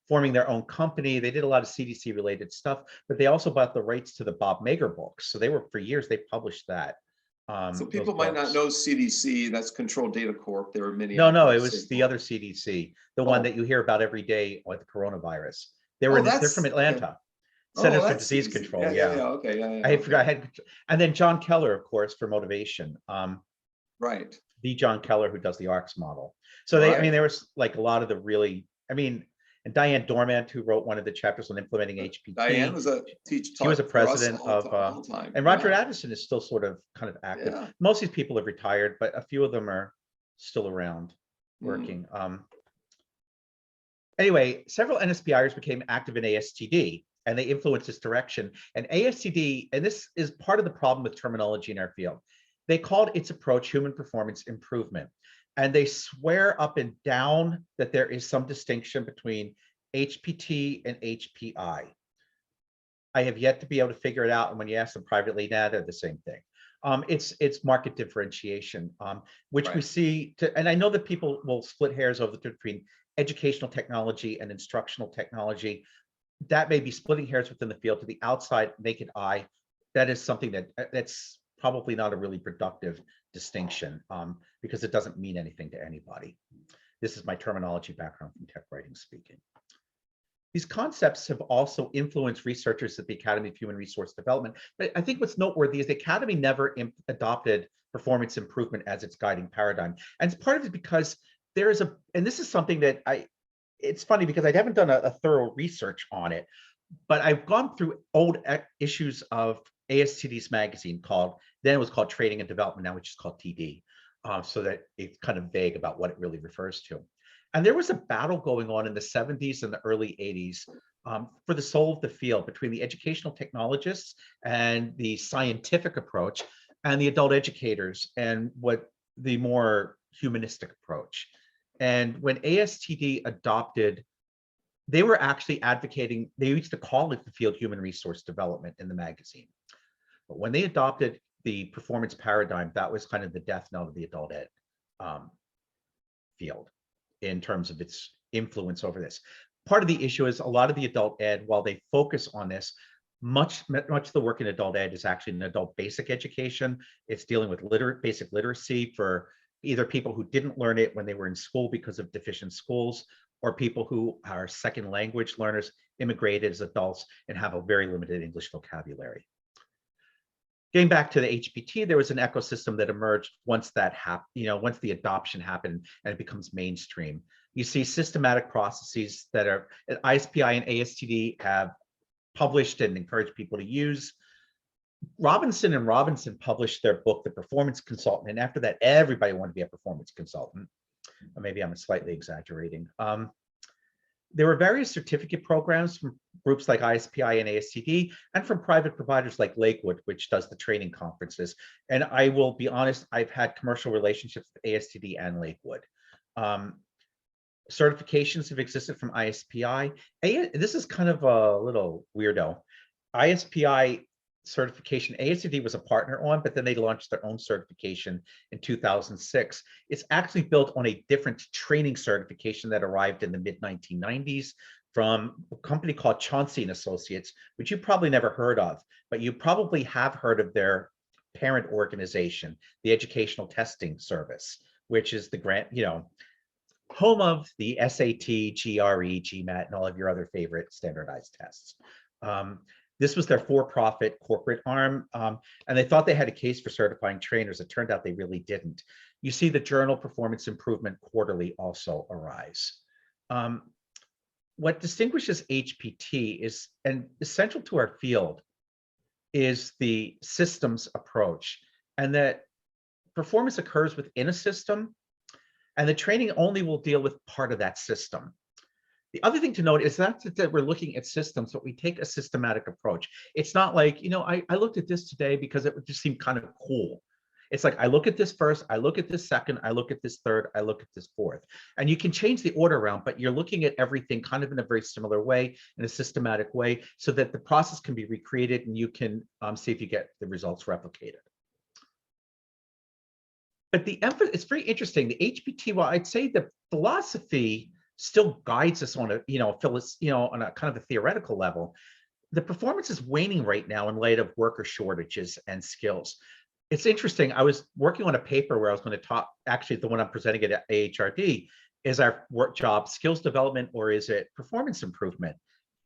forming their own company. They did a lot of CDC related stuff, but they also bought the rights to the Bob Mager books. So for years, they published that. So people might not know CDC, that's Control Data Corp. There are many. No, it was the other CDC, the one that you hear about every day with coronavirus. They're from Atlanta. Centers for Disease Control. Okay. I forgot. And then John Keller, of course, for motivation. Right. The John Keller who does the ARCS model. So there was like a lot of the really, and Diane Dormant, who wrote one of the chapters on implementing HPT. Diane was she was a president of, and Roger Addison is still sort of kind of active. Yeah. Most of these people have retired, but a few of them are still around working. Anyway, several NSPIers became active in ASTD, and they influenced this direction. And ASTD, and this is part of the problem with terminology in our field, they called its approach human performance improvement. And they swear up and down that there is some distinction between HPT and HPI. I have yet to be able to figure it out. And when you ask them privately, they're the same thing. It's market differentiation, which we see, and I know that people will split hairs over the difference between educational technology and instructional technology. That may be splitting hairs within the field. To the outside naked eye, that is something that's probably not a really productive distinction, because it doesn't mean anything to anybody. This is my terminology background from tech writing speaking. These concepts have also influenced researchers at the Academy of Human Resource Development. But I think what's noteworthy is the Academy never adopted performance improvement as its guiding paradigm. And it's part of it because there is and this is something that it's funny because I haven't done a thorough research on it, but I've gone through old issues of ASTD's magazine then it was called Training and Development, now which is called TD, so that it's kind of vague about what it really refers to. And there was a battle going on in the 70s and the early 80s for the soul of the field between the educational technologists and the scientific approach and the adult educators and what the more humanistic approach. And when ASTD adopted, they were actually advocating, they used to call it the field human resource development in the magazine. But when they adopted the performance paradigm, that was kind of the death knell of the adult ed field in terms of its influence over this. Part of the issue is a lot of the adult ed, while they focus on this, much of the work in adult ed is actually in adult basic education. It's dealing with basic literacy for either people who didn't learn it when they were in school because of deficient schools, or people who are second language learners, immigrated as adults and have a very limited English vocabulary. Getting back to the HPT, there was an ecosystem that emerged once that happened, once the adoption happened and it becomes mainstream. You see systematic processes that are ISPI and ASTD have published and encouraged people to use. Robinson and Robinson published their book, The Performance Consultant, and after that, everybody wanted to be a performance consultant. Or maybe I'm slightly exaggerating. There were various certificate programs from groups like ISPI and ASTD, and from private providers like Lakewood, which does the training conferences. And I will be honest, I've had commercial relationships with ASTD and Lakewood. Certifications have existed from ISPI. This is kind of a little weirdo. ISPI certification, ASTD was a partner on, but then they launched their own certification in 2006. It's actually built on a different training certification that arrived in the mid-1990s from a company called Chauncey and Associates, which you probably never heard of, but you probably have heard of their parent organization, the Educational Testing Service, which is the grant, home of the SAT, GRE, GMAT, and all of your other favorite standardized tests. This was their for-profit corporate arm, and they thought they had a case for certifying trainers. It turned out they really didn't. You see the journal Performance Improvement Quarterly also arise. What distinguishes HPT is, and essential to our field, is the systems approach, and that performance occurs within a system, and the training only will deal with part of that system. The other thing to note is that we're looking at systems, but we take a systematic approach. It's not like, I looked at this today because it would just seem kind of cool. It's like, I look at this first, I look at this second, I look at this third, I look at this fourth. And you can change the order around, but you're looking at everything kind of in a very similar way, in a systematic way, so that the process can be recreated and you can see if you get the results replicated. But the emphasis, it's very interesting. The HPT, well, I'd say the philosophy still guides us on a, on a kind of a theoretical level. The performance is waning right now in light of worker shortages and skills. It's interesting. I was working on a paper where I was going to talk, actually the one I'm presenting at AHRD, is our work job skills development or is it performance improvement?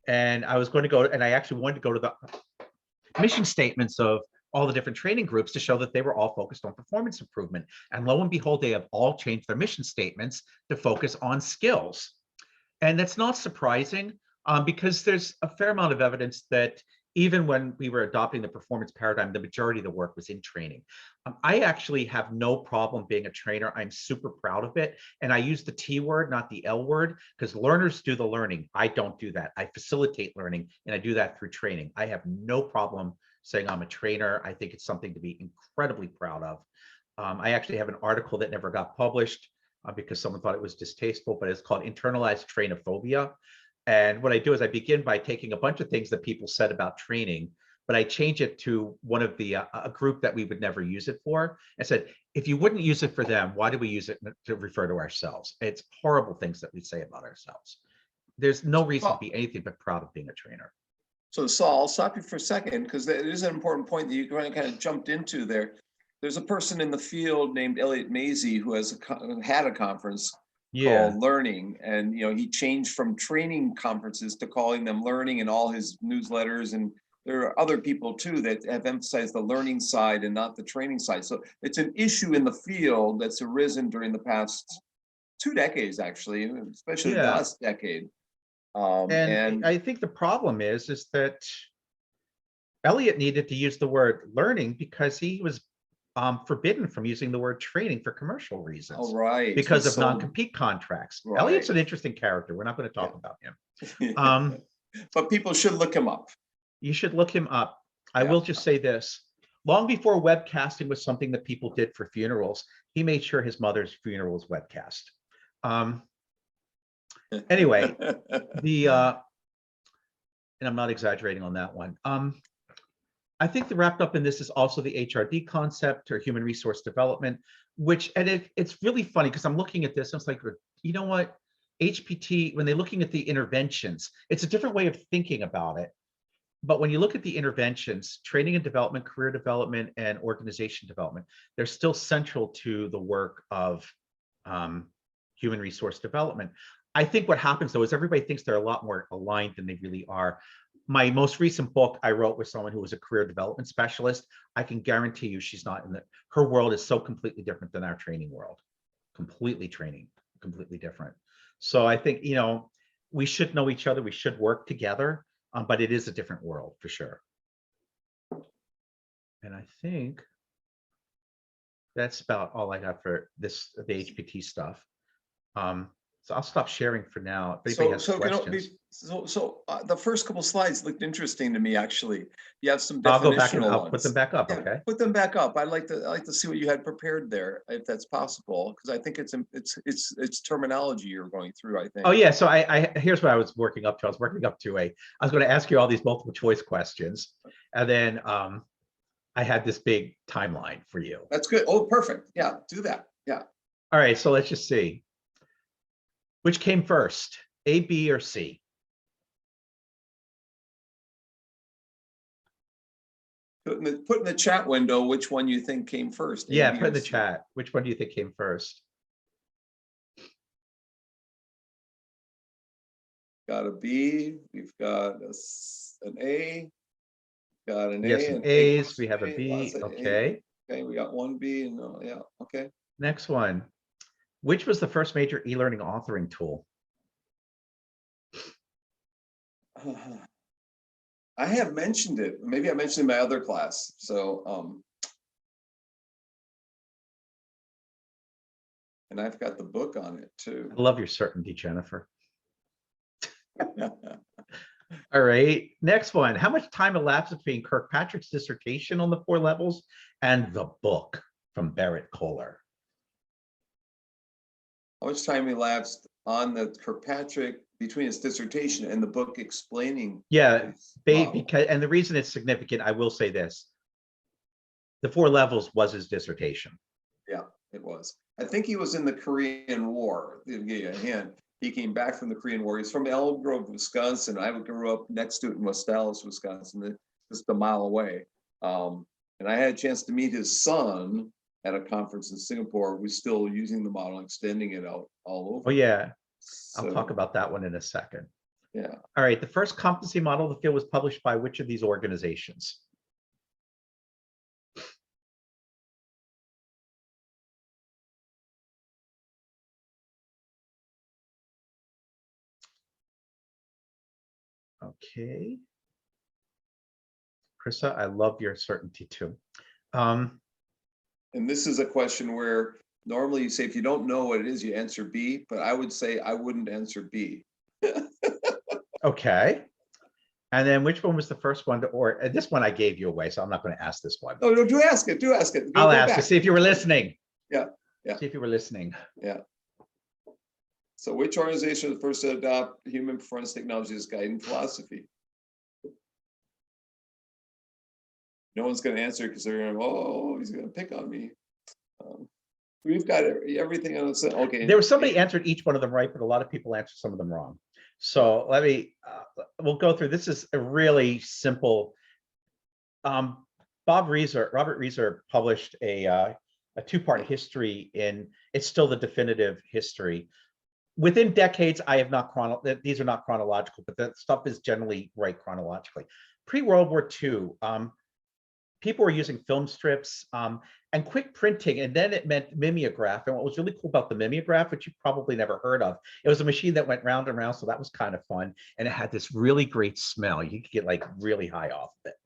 And I was going to go, and I actually wanted to go to the mission statements of all the different training groups to show that they were all focused on performance improvement. And lo and behold, they have all changed their mission statements to focus on skills. And that's not surprising because there's a fair amount of evidence that even when we were adopting the performance paradigm, the majority of the work was in training. I actually have no problem being a trainer. I'm super proud of it. And I use the T word, not the L word, because learners do the learning. I don't do that. I facilitate learning, and I do that through training. I have no problem saying I'm a trainer. I think it's something to be incredibly proud of. I actually have an article that never got published because someone thought it was distasteful, but it's called Internalized Trainophobia. And what I do is I begin by taking a bunch of things that people said about training, but I change it to one of the, a group that we would never use it for. I said, if you wouldn't use it for them, why do we use it to refer to ourselves? It's horrible things that we say about ourselves. There's no reason to be anything but proud of being a trainer. So Saul, I'll stop you for a second because it is an important point that you kind of jumped into there. There's a person in the field named Elliot Mazie who has had a conference called Learning, and he changed from training conferences to calling them Learning in all his newsletters. And there are other people too that have emphasized the learning side and not the training side. So it's an issue in the field that's arisen during the past 2 decades, actually, especially the last decade. And I think the problem is that Elliot needed to use the word learning because he was forbidden from using the word training for commercial reasons. Oh, right. Because of non-compete contracts. Right. Elliot's an interesting character. We're not going to talk about him. But people should look him up. You should look him up. I will just say this. Long before webcasting was something that people did for funerals, he made sure his mother's funeral was webcast. Anyway, and I'm not exaggerating on that one. I think the wrapped up in this is also the HRD concept, or human resource development, which, and it's really funny because I'm looking at this, and it's like, you know what, HPT, when they're looking at the interventions, it's a different way of thinking about it. But when you look at the interventions, training and development, career development, and organization development, they're still central to the work of human resource development. I think what happens though is everybody thinks they're a lot more aligned than they really are. my most recent book I wrote with someone who was a career development specialist. I can guarantee you she's not in her world is so completely different than our training world. Completely different. So I think, you know, we should know each other. We should work together, but it is a different world for sure. And I think that's about all I got for the HPT stuff. So I'll stop sharing for now. If anybody has questions. The first couple slides looked interesting to me, actually. You have some I'll go back and definitional I'll ones. put them back up. Yeah, Okay. put them back up. I'd like to see what you had prepared there, if that's possible, because I think it's terminology you're going through, I think. Oh yeah. So here's what I was working up to. I was working up to I was going to ask you all these multiple choice questions, and then I had this big timeline for you. That's good. Oh, perfect. Yeah, do that. Yeah. All right. So let's just see. Which came first, A, B, or C? Put in the chat window which one you think came first. A, Yeah, B, put in or the C. chat. Which one do you think came first? Got a B. We've got an A. Got an We have A. some and A's. We have a B. lots of A. Okay. Okay, we got one B and yeah. Okay. Next one. Which was the first major e-learning authoring tool? I have mentioned it. Maybe I mentioned it in my other class. So, and I've got the book on it too. I love your certainty, Jennifer. All right. Next one. How much time elapsed between Kirkpatrick's dissertation on the 4 levels and the book from Barrett Kohler? How much time elapsed on the Kirkpatrick between his dissertation and the book explaining? Yeah, model? because and the reason it's significant, I will say this: the 4 levels was his dissertation. Yeah, it was. I think he was in the Korean War. To give you a hint, he came back from the Korean War. He's from Elm Grove, Wisconsin. I grew up next to it in West Dallas, Wisconsin, just a mile away. And I had a chance to meet his son at a conference in Singapore. We're still using the model, extending it out all over. Oh yeah, So, I'll talk about that one in a second. Yeah. All right, the first competency model of the field was published by which of these organizations? Okay. Krista, I love your certainty too. And this is a question where normally you say, if you don't know what it is, you answer B, but I would say I wouldn't answer B. Okay. And then which one was the first one to, or this one I gave you away, so I'm not going to ask this one. Oh, no, do ask it. Do ask it. I'll ask you, see if you were listening. Yeah. Yeah. See if you were listening. Yeah. So which organization was the first to adopt human performance technology as guiding philosophy? No one's going to answer because they're going, oh, he's going to pick on me. We've got everything on the okay. There was somebody answered each one of them right, but a lot of people answered some of them wrong. So let me, we'll go through. This is a really simple. Robert Reeser published a 2-part history in, it's still the definitive history. Within decades, I have not these are not chronological, but the stuff is generally right chronologically. Pre-World War II, people were using film strips and quick printing, and then it meant mimeograph. And what was really cool about the mimeograph, which you probably never heard of, it was a machine that went round and round, so that was kind of fun. And it had this really great smell. You could get like really high off of it.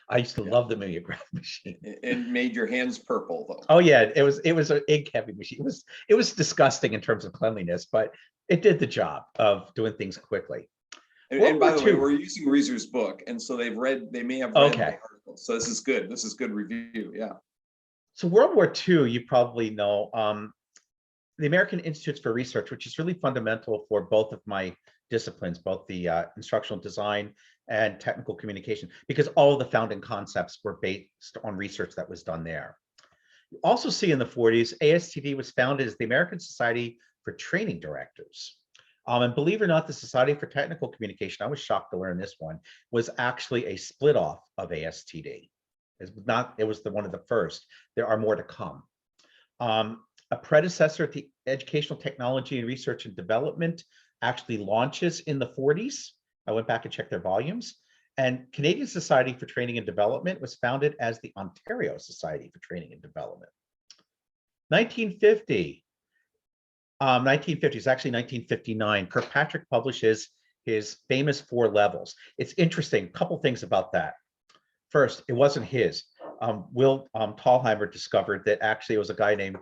I used to love the mimeograph machine. It made your hands purple though. Oh yeah, it was an ink heavy machine. It was disgusting in terms of cleanliness, but it did the job of doing things quickly. And by the way, we're using Reeser's book, and so they may have read the article. So this is good. This is good review. Yeah. So World War II, you probably know, the American Institutes for Research, which is really fundamental for both of my disciplines, both the instructional design and technical communication, because all of the founding concepts were based on research that was done there. You also see in the 40s, ASTD was founded as the American Society for Training Directors. And believe it or not, the Society for Technical Communication, I was shocked to learn this one, was actually a split off of ASTD. It was one of the first. There are more to come. A predecessor to Educational Technology and Research and Development actually launches in the 40s. I went back and checked their volumes. And Canadian Society for Training and Development was founded as the Ontario Society for Training and Development. 1950, 1950 is actually 1959. Kirkpatrick publishes his famous 4 levels. It's interesting, a couple things about that. First, it wasn't his. Will Thalheimer discovered that actually it was a guy named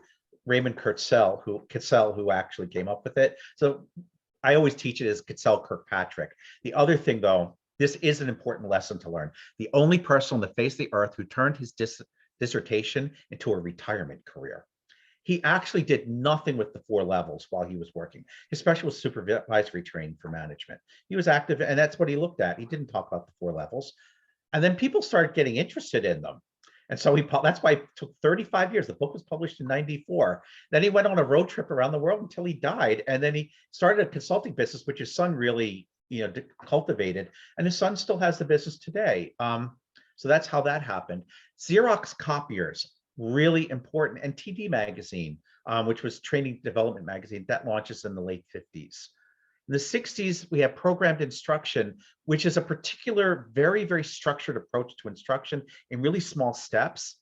Raymond Kitzel who actually came up with it. So I always teach it as Kitzel Kirkpatrick. The other thing, though, this is an important lesson to learn. The only person on the face of the earth who turned his dissertation into a retirement career. He actually did nothing with the 4 levels while he was working. His special was supervisory training for management. He was active, and that's what he looked at. He didn't talk about the 4 levels. And then people started getting interested in them. And so that's why it took 35 years. The book was published in 94. Then he went on a road trip around the world until he died. And then he started a consulting business, which his son really, cultivated. And his son still has the business today. So that's how that happened. Xerox copiers, really important. And TD Magazine, which was Training Development Magazine, that launches in the late 50s. In the 60s, we have programmed instruction, which is a particular, very, very structured approach to instruction in really small steps.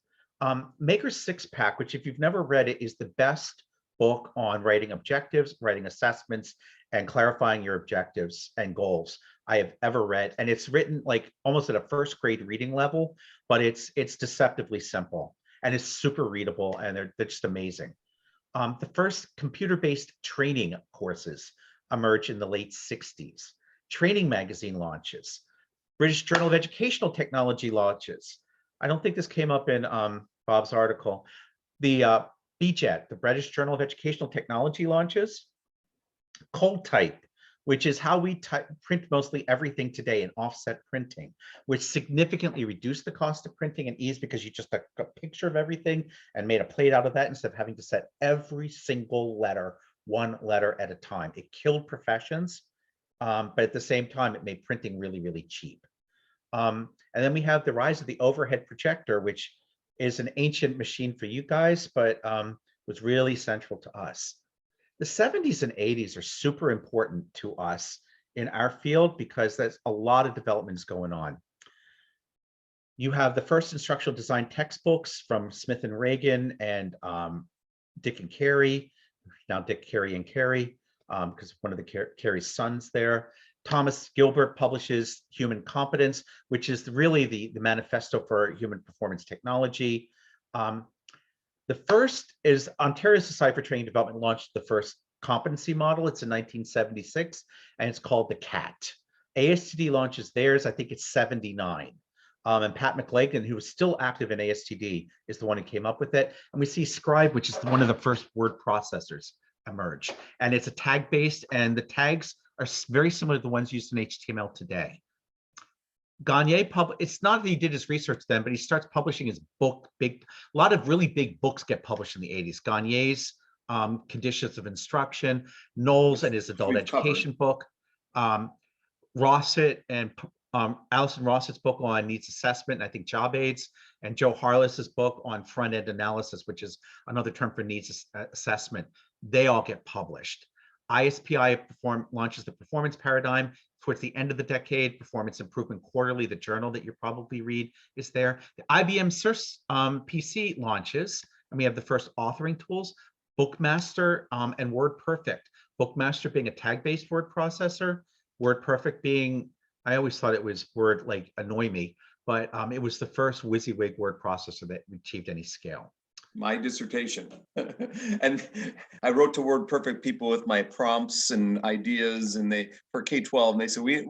Maker's Six-Pack, which if you've never read it, is the best book on writing objectives, writing assessments, and clarifying your objectives and goals I have ever read. And it's written like almost at a first grade reading level, but it's deceptively simple and it's super readable, and they're just amazing. The first computer-based training courses emerge in the late 60s. Training magazine launches. British Journal of Educational Technology launches. I don't think this came up in Bob's article. The BJET, the British Journal of Educational Technology launches. Cold type, which is how we print mostly everything today in offset printing, which significantly reduced the cost of printing and ease because you just took a picture of everything and made a plate out of that instead of having to set every single letter, 1 letter at a time. It killed professions, but at the same time, it made printing really, really cheap. And then we have the rise of the overhead projector, which is an ancient machine for you guys, but was really central to us. The 70s and 80s are super important to us in our field because there's a lot of developments going on. You have the first instructional design textbooks from Smith and Reagan and Dick and Carey, now Dick, Carey and Carey, because one of the Carey's sons there. Thomas Gilbert publishes Human Competence, which is really the manifesto for human performance technology. The first is Ontario Society for Training and Development launched the first competency model. It's in 1976, and it's called the CAT. ASTD launches theirs, I think it's 79. And Pat McLagan, who was still active in ASTD, is the one who came up with it. And we see Scribe, which is one of the first word processors, emerge. And it's a tag-based, and the tags are very similar to the ones used in HTML today. Gagne, it's not that he did his research then, but he starts publishing his book. A lot of really big books get published in the 80s. Gagne's Conditions of Instruction, Knowles and his adult education book, Rossett and Alison Rossett's book on needs assessment, and I think job aids, and Joe Harless's book on front-end analysis, which is another term for needs assessment. They all get published. ISPI launches the performance paradigm towards the end of the decade. Performance Improvement Quarterly, the journal that you probably read, is there. The IBM CIRS PC launches, and we have the first authoring tools, Bookmaster and WordPerfect. Bookmaster being a tag-based word processor, WordPerfect being, I always thought it was Word like annoy me, but it was the first WYSIWYG word processor that achieved any scale. My dissertation. And I wrote to WordPerfect people with my prompts and ideas, and they, for K-12, and they said, we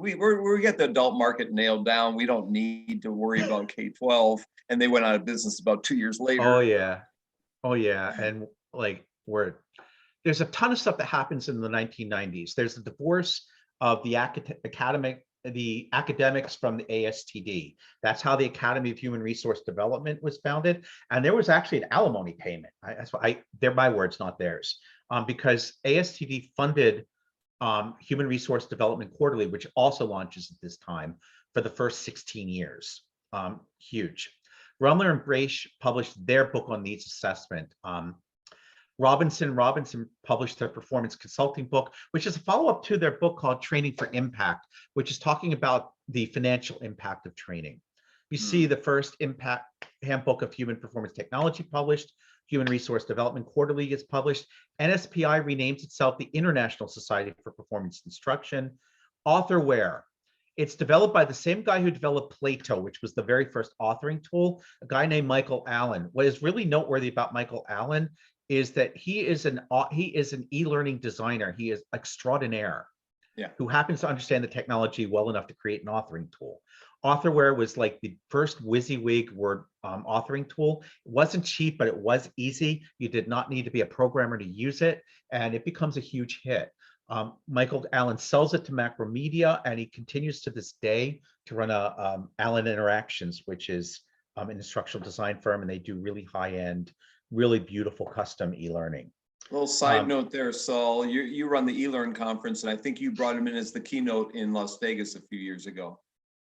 get the adult market nailed down. We don't need to worry about K-12. And they went out of business about 2 years later. Oh yeah. Oh yeah. And like there's a ton of stuff that happens in the 1990s. There's the divorce of the academics from the ASTD. That's how the Academy of Human Resource Development was founded. And there was actually an alimony payment. That's why they're my words, not theirs. Because ASTD funded Human Resource Development Quarterly, which also launches at this time for the first 16 years. Huge. Rumler and Braish published their book on needs assessment. Robinson published their performance consulting book, which is a follow-up to their book called Training for Impact, which is talking about the financial impact of training. You see the first impact handbook of human performance technology published, Human Resource Development Quarterly gets published, NSPI renames itself the International Society for Performance Instruction. Authorware, it's developed by the same guy who developed Plato, which was the very first authoring tool, a guy named Michael Allen. What is really noteworthy about Michael Allen is that he is an e-learning designer. He is extraordinaire, who happens to understand the technology well enough to create an authoring tool. Authorware was like the first WYSIWYG word authoring tool. It wasn't cheap, but it was easy. You did not need to be a programmer to use it, and it becomes a huge hit. Michael Allen sells it to Macromedia, and he continues to this day to run a Allen Interactions, which is an instructional design firm, and they do really high-end, really beautiful custom e-learning. Little side note there, Saul, you run the eLearn conference, and I think you brought him in as the keynote in Las Vegas a few years ago.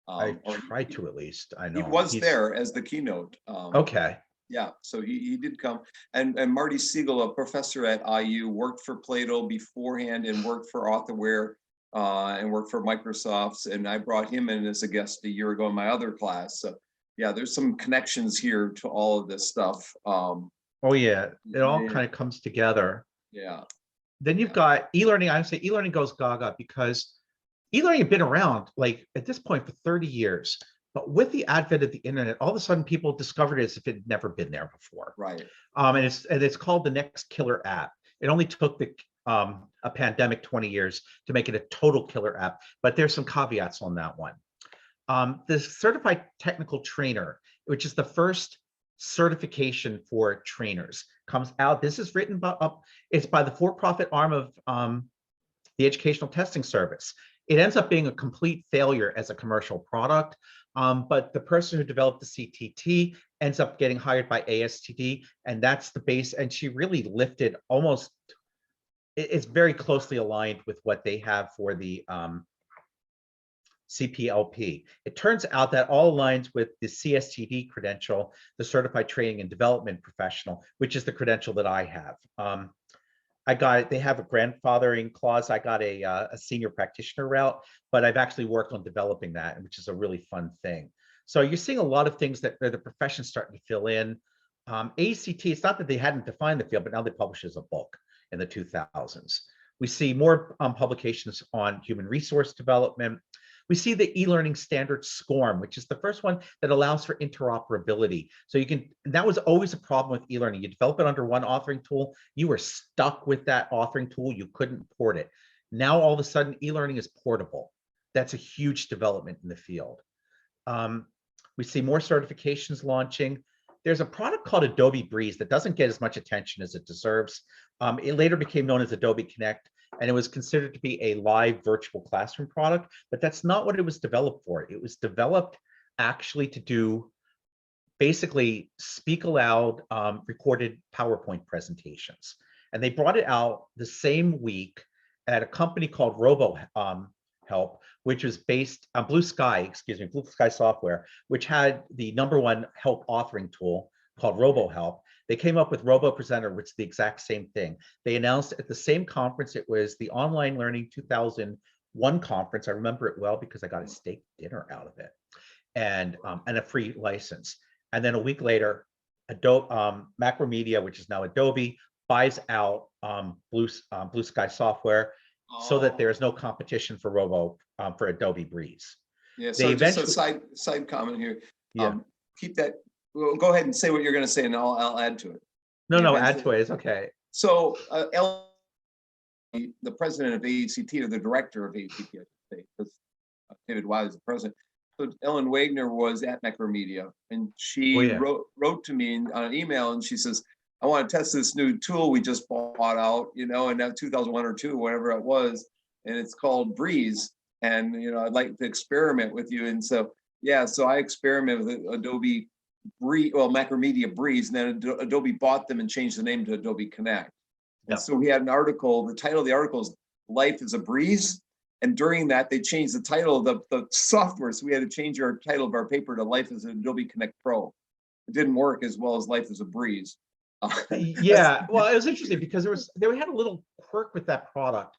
I tried to, at least. I know he was there as the keynote. Okay. Yeah, so he did come. And Marty Siegel, a professor at IU, worked for Plato beforehand and worked for Authorware and worked for Microsoft. And I brought him in as a guest a year ago in my other class. So yeah, there's some connections here to all of this stuff. Oh yeah, it all kind of comes together. Yeah. Then you've got e-learning. I would say e-learning goes gaga because e-learning had been around like at this point for 30 years. But with the advent of the internet, all of a sudden people discovered it as if it had never been there before. Right. And it's called the next killer app. It only took a pandemic 20 years to make it a total killer app, but there's some caveats on that one. The Certified Technical Trainer, which is the first certification for trainers, comes out. This is written it's by the for-profit arm of the Educational Testing Service. It ends up being a complete failure as a commercial product, but the person who developed the CTT ends up getting hired by ASTD, and that's the base. And she really lifted almost, it's very closely aligned with what they have for the CPLP. It turns out that all aligns with the CSTD credential, the Certified Training and Development Professional, which is the credential that I have. I got it. They have a grandfathering clause. I got a senior practitioner route, but I've actually worked on developing that, which is a really fun thing. So you're seeing a lot of things that the profession's starting to fill in. ACT, it's not that they hadn't defined the field, but now they publish as a book in the 2000s. We see more publications on human resource development. We see the e-learning standard SCORM, which is the first one that allows for interoperability. So you can, that was always a problem with e-learning. You develop it under one authoring tool, you were stuck with that authoring tool, you couldn't port it. Now all of a sudden e-learning is portable. That's a huge development in the field. We see more certifications launching. There's a product called Adobe Breeze that doesn't get as much attention as it deserves. It later became known as Adobe Connect, and it was considered to be a live virtual classroom product, but that's not what it was developed for. It was developed actually to do basically speak aloud recorded PowerPoint presentations. And they brought it out the same week at a company called Help, which was based on Blue Sky Software, which had the #1 help authoring tool called Help. They came up with RoboPresenter, which is the exact same thing. They announced at the same conference, it was the Online Learning 2001 conference. I remember it well because I got a steak dinner out of it, and a free license. And then a week later, Adobe Macromedia, which is now Adobe, buys out Blue Sky Software, so that there is no competition for for Adobe Breeze. Yeah. So just a side comment here. Yeah. Keep that. Well, go ahead and say what you're going to say, and I'll add to it. No, add to it. It's okay. So, the president of ACT, or the director of ACT, I should say, because David Wiley is the president. So Ellen Wagner was at Macromedia, and she wrote to me on an email, and she says, "I want to test this new tool we just bought out, and that 2001 or 2, whatever it was, and it's called Breeze, and I'd like to experiment with you." And so, yeah, so I experimented with Adobe Breeze, Macromedia Breeze, and then Adobe bought them and changed the name to Adobe Connect. And so we had an article, the title of the article is "Life is a Breeze." And during that, they changed the title of the software. So we had to change our title of our paper to "Life is Adobe Connect Pro." It didn't work as well as "Life is a Breeze." Yeah, well, it was interesting because they had a little quirk with that product.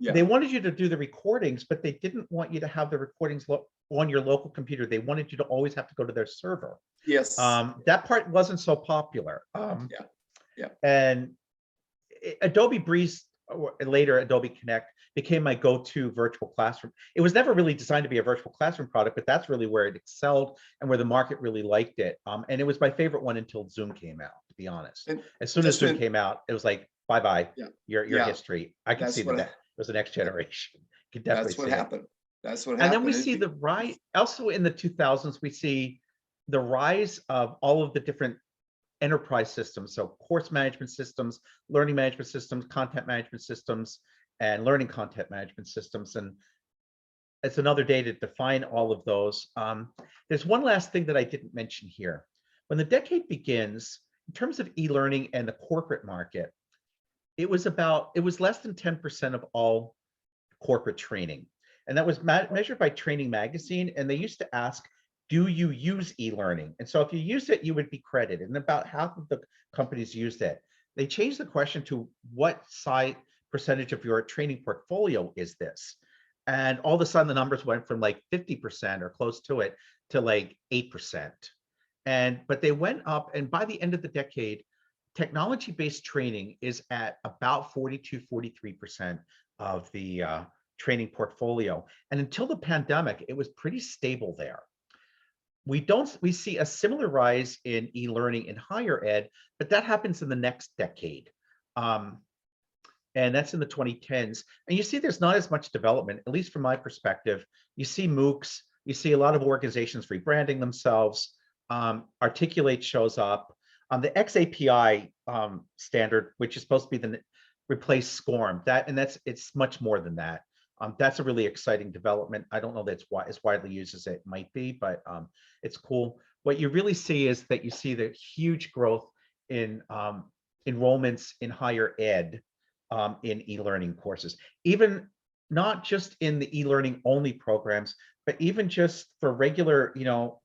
Yeah. They wanted you to do the recordings, but they didn't want you to have the recordings on your local computer. They wanted you to always have to go to their server. Yes. That part wasn't so popular. Yeah. And Adobe Breeze, or later Adobe Connect, became my go-to virtual classroom. It was never really designed to be a virtual classroom product, but that's really where it excelled and where the market really liked it. And it was my favorite one until Zoom came out, to be honest. And As soon as just Zoom to- came out, it was like, bye-bye, Yeah. your Yeah. history. I can That's see what that it was the next generation. Could definitely That's what see it. happened. That's what And happened. then we see the rise, also in the 2000s, we see the rise of all of the different enterprise systems. So course management systems, learning management systems, content management systems, and learning content management systems. And it's another day to define all of those. There's one last thing that I didn't mention here. When the decade begins, in terms of e-learning and the corporate market, it was less than 10% of all corporate training. And that was measured by Training Magazine. And they used to ask, do you use e-learning? And so if you used it, you would be credited. And about half of the companies used it. They changed the question to what percentage of your training portfolio is this? And all of a sudden the numbers went from like 50% or close to it to like 8%. But they went up, and by the end of the decade, technology-based training is at about 42, 43% of the training portfolio. And until the pandemic, it was pretty stable there. We see a similar rise in e-learning in higher ed, but that happens in the next decade. And that's in the 2010s. And you see there's not as much development, at least from my perspective. You see MOOCs, you see a lot of organizations rebranding themselves. Articulate shows up. The XAPI standard, which is supposed to be replace SCORM, it's much more than that. That's a really exciting development. I don't know that it's as widely used as it might be, but it's cool. What you really see is that you see the huge growth in enrollments in higher ed in e-learning courses, even not just in the e-learning only programs, but even just for regular,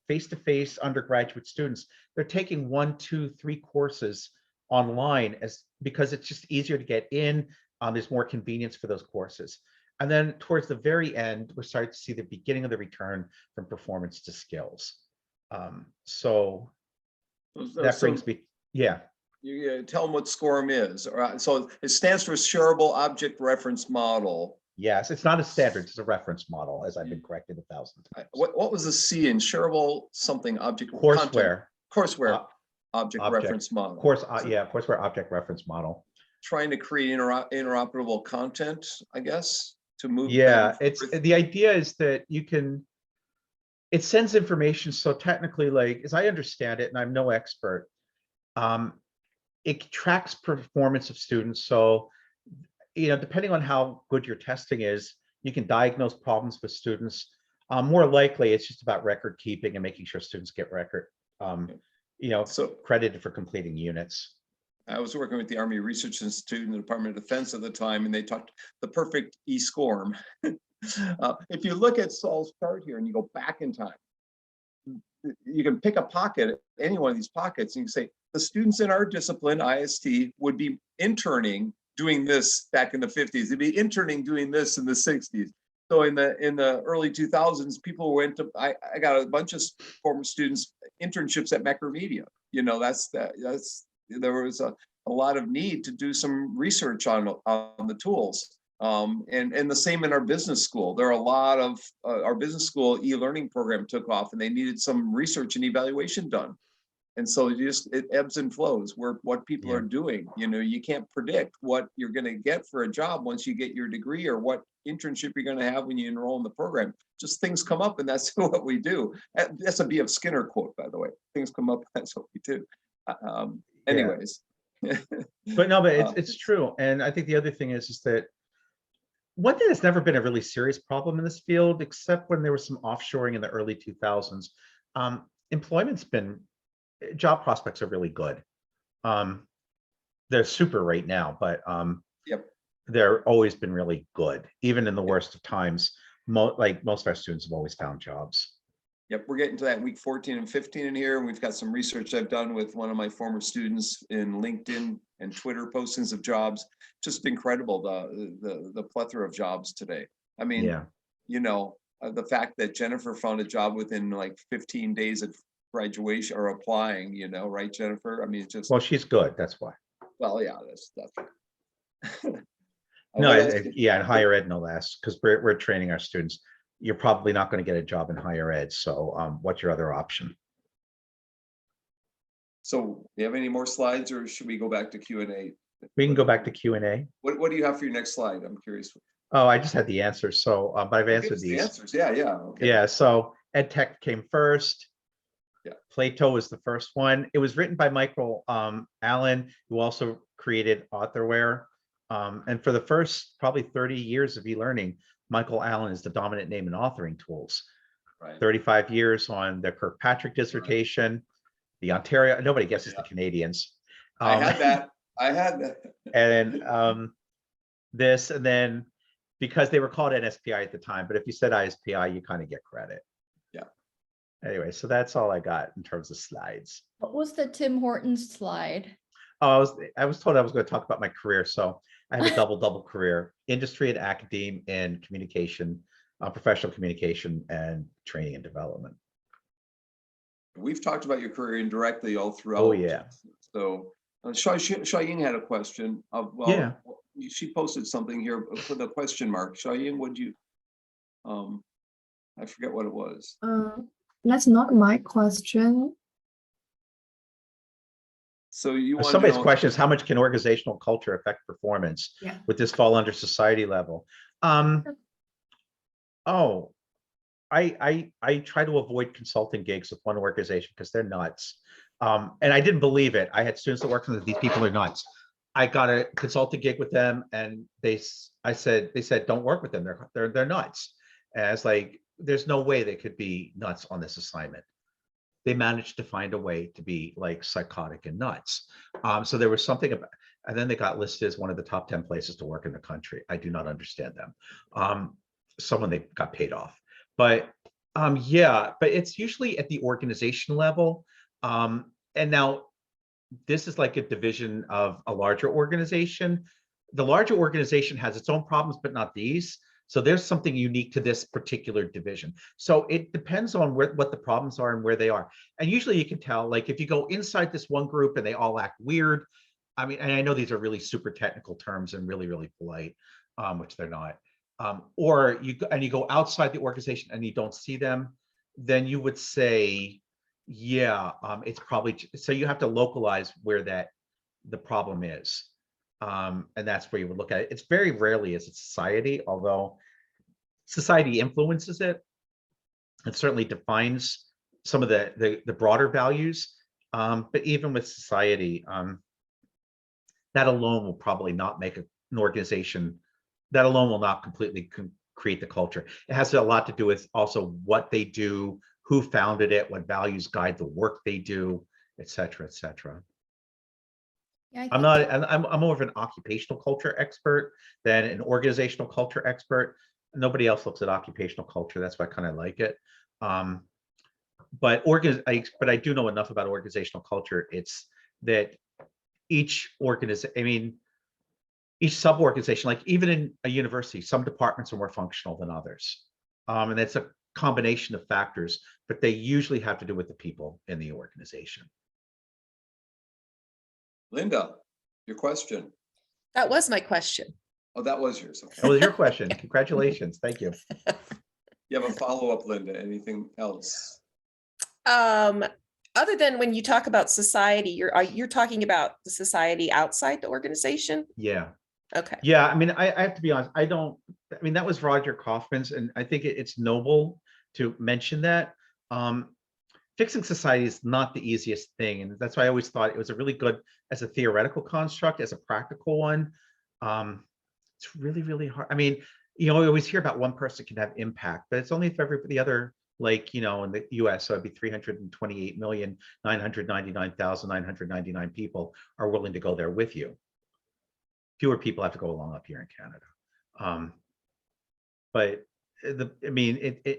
face-to-face undergraduate students. They're taking 1, 2, 3 courses online because it's just easier to get in. There's more convenience for those courses. And then towards the very end, we're starting to see the beginning of the return from performance to skills. So that brings me, yeah. You tell them what SCORM is. All right. So it stands for Shareable Object Reference Model. Yes, it's not a standard, it's a reference model, as I've been corrected 1,000 times. What was the C in Shareable something object? Courseware. Courseware object reference model. Courseware object reference model. Trying to create interoperable content, I guess, to move. Yeah, the idea is that it sends information. So technically, like, as I understand it, and I'm no expert, it tracks performance of students. So, depending on how good your testing is, you can diagnose problems with students. More likely, it's just about record keeping and making sure students get credited for completing units. I was working with the Army Research Institute in the Department of Defense at the time, and they talked the perfect e-SCORM. If you look at Saul's chart here and you go back in time, you can pick a pocket, any one of these pockets, and you can say, the students in our discipline, IST, would be interning doing this back in the 50s. They'd be interning doing this in the 60s. So in the early 2000s, people went to, I got a bunch of former students internships at Macromedia. There was a lot of need to do some research on the tools. And the same in our business school. There are a lot of our business school e-learning program took off, and they needed some research and evaluation done. And so it ebbs and flows what people are doing. You can't predict what you're going to get for a job once you get your degree, or what internship you're going to have when you enroll in the program. Just things come up, and that's what we do. That's a B.F. Skinner quote, by the way. Things come up, that's what we do. Anyways. But it's true. And I think the other thing is that one thing that's never been a really serious problem in this field, except when there was some offshoring in the early 2000s, job prospects are really good. They're super right now, but they're always been really good. Even in the worst of times, most of our students have always found jobs. Yep, we're getting to that week 14 and 15 in here, and we've got some research I've done with one of my former students in LinkedIn and Twitter postings of jobs. Just incredible, the plethora of jobs today. I mean, Yeah. you know, the fact that Jennifer found a job within like 15 days of graduation or applying, you know, right, Jennifer? I mean, it's just, Well, she's good. That's why. well, yeah, that's. No, What else? yeah, in higher ed, no less, because we're training our students. You're probably not going to get a job in higher ed. So what's your other option? So, do you have any more slides, or should we go back to Q&A? We can go back to Q&A. What do you have for your next slide? I'm curious. Oh, I just had the answers. So, but I've Give answered us the these. answers. Yeah, yeah. Okay. Yeah. So ed tech came first. Yeah. Plato was the first one. It was written by Michael Allen, who also created Authorware. And for the first probably 30 years of e-learning, Michael Allen is the dominant name in authoring tools. Right. 35 years on the Kirkpatrick dissertation, the Ontario, nobody guesses Yeah. the Canadians. I had that. I had that. And this, and then because they were called NSPI at the time, but if you said ISPI, you kind of get credit. Yeah. Anyway, so that's all I got in terms of slides. What was the Tim Hortons slide? Oh, I was told I was going to talk about my career. So I have a double career: industry and academe, and communication, professional communication, and training and development. We've talked about your career indirectly all throughout. Oh, yeah. So Xiaoying had a question. Well, Yeah. she posted something here, put a question mark. Xiaoying, would you? I forget what it was. That's not my question. So you want to Somebody's know, question is, how much can organizational culture affect performance? Yeah. Would this fall under society level? Oh, I try to avoid consulting gigs with one organization because they're nuts. And I didn't believe it. I had students that worked with these people are nuts. I got a consulting gig with them, and they said, don't work with them. They're nuts. And I was like, there's no way they could be nuts on this assignment. They managed to find a way to be like psychotic and nuts. So there was something about, and then they got listed as one of the top 10 places to work in the country. I do not understand them. Someone they got paid off, but yeah, but it's usually at the organization level. And now this is like a division of a larger organization. The larger organization has its own problems, but not these. So there's something unique to this particular division. So it depends on what the problems are and where they are. And usually you can tell, like if you go inside this one group and they all act weird. I mean, and I know these are really super technical terms and really, really polite, which they're not. Or you go outside the organization and you don't see them, then you would say, yeah, it's probably, so you have to localize where the problem is. And that's where you would look at it. It's very rarely is it society, although society influences it. It certainly defines some of the broader values. But even with society, that alone will probably not make an organization, that alone will not completely create the culture. It has a lot to do with also what they do, who founded it, what values guide the work they do, et cetera, et cetera. Yeah, I'm more of an occupational culture expert than an organizational culture expert. Nobody else looks at occupational culture. That's why I kind of like it. But I do know enough about organizational culture. It's that each sub-organization, like even in a university, some departments are more functional than others. And that's a combination of factors, but they usually have to do with the people in the organization. Linda, your question. That was my question. Oh, that was yours. Okay. That was your question. Congratulations. Thank you. You have a follow-up, Linda. Anything else? Other than when you talk about society, you're talking about the society outside the organization? Yeah. Okay. Yeah, I mean, I have to be honest. That was Roger Kaufman's, and I think it's noble to mention that. Fixing society is not the easiest thing, and that's why I always thought it was a really good as a theoretical construct, as a practical one. It's really, really hard. I mean, we always hear about one person can have impact, but it's only if the other, like, in the US, so it'd be 328,999,999 people are willing to go there with you. Fewer people have to go along up here in Canada. But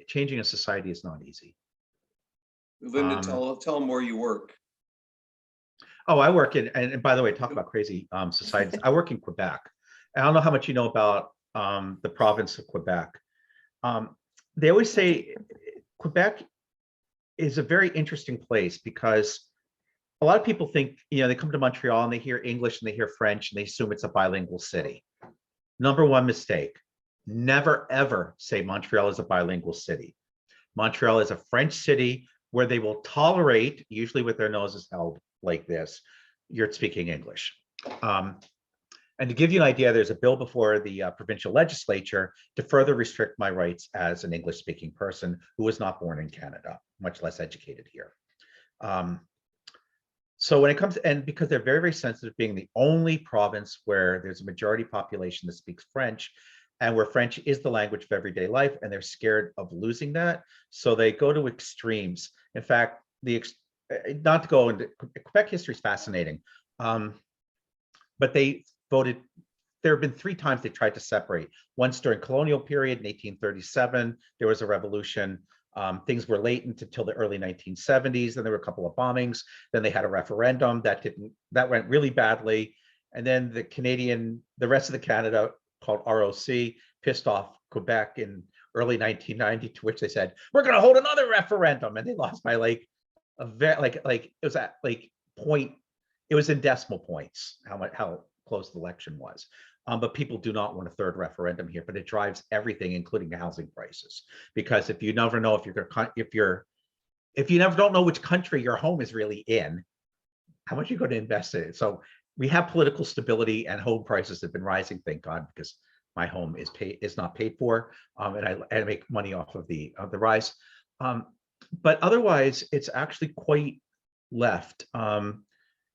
changing a society is not easy. Linda, tell them where you work. Oh, I work in, and by the way, talk about crazy societies. I work in Quebec. I don't know how much you know about the province of Quebec. They always say Quebec is a very interesting place because a lot of people think, they come to Montreal and they hear English and they hear French and they assume it's a bilingual city. Number one mistake, never ever say Montreal is a bilingual city. Montreal is a French city where they will tolerate, usually with their noses held like this, you're speaking English. And to give you an idea, there's a bill before the provincial legislature to further restrict my rights as an English-speaking person who was not born in Canada, much less educated here. So when it comes, and because they're very, very sensitive, being the only province where there's a majority population that speaks French, and where French is the language of everyday life, and they're scared of losing that, so they go to extremes. In fact, not to go into Quebec history is fascinating, but they voted. There have been 3 times they tried to separate. Once during colonial period in 1837, there was a revolution. Things were latent until the early 1970s. Then there were a couple of bombings. Then they had a referendum that went really badly. And then the rest of the Canada, called ROC, pissed off Quebec in early 1990, to which they said, we're going to hold another referendum. And they lost by it was at point, it was in decimal points, how close the election was. But people do not want a 3rd referendum here, but it drives everything, including the housing prices. Because if you never know if you never don't know which country your home is really in, how much you're going to invest in it. So we have political stability, and home prices have been rising, thank God, because my home is not paid for, and I make money off of the rise. But otherwise, it's actually quite left.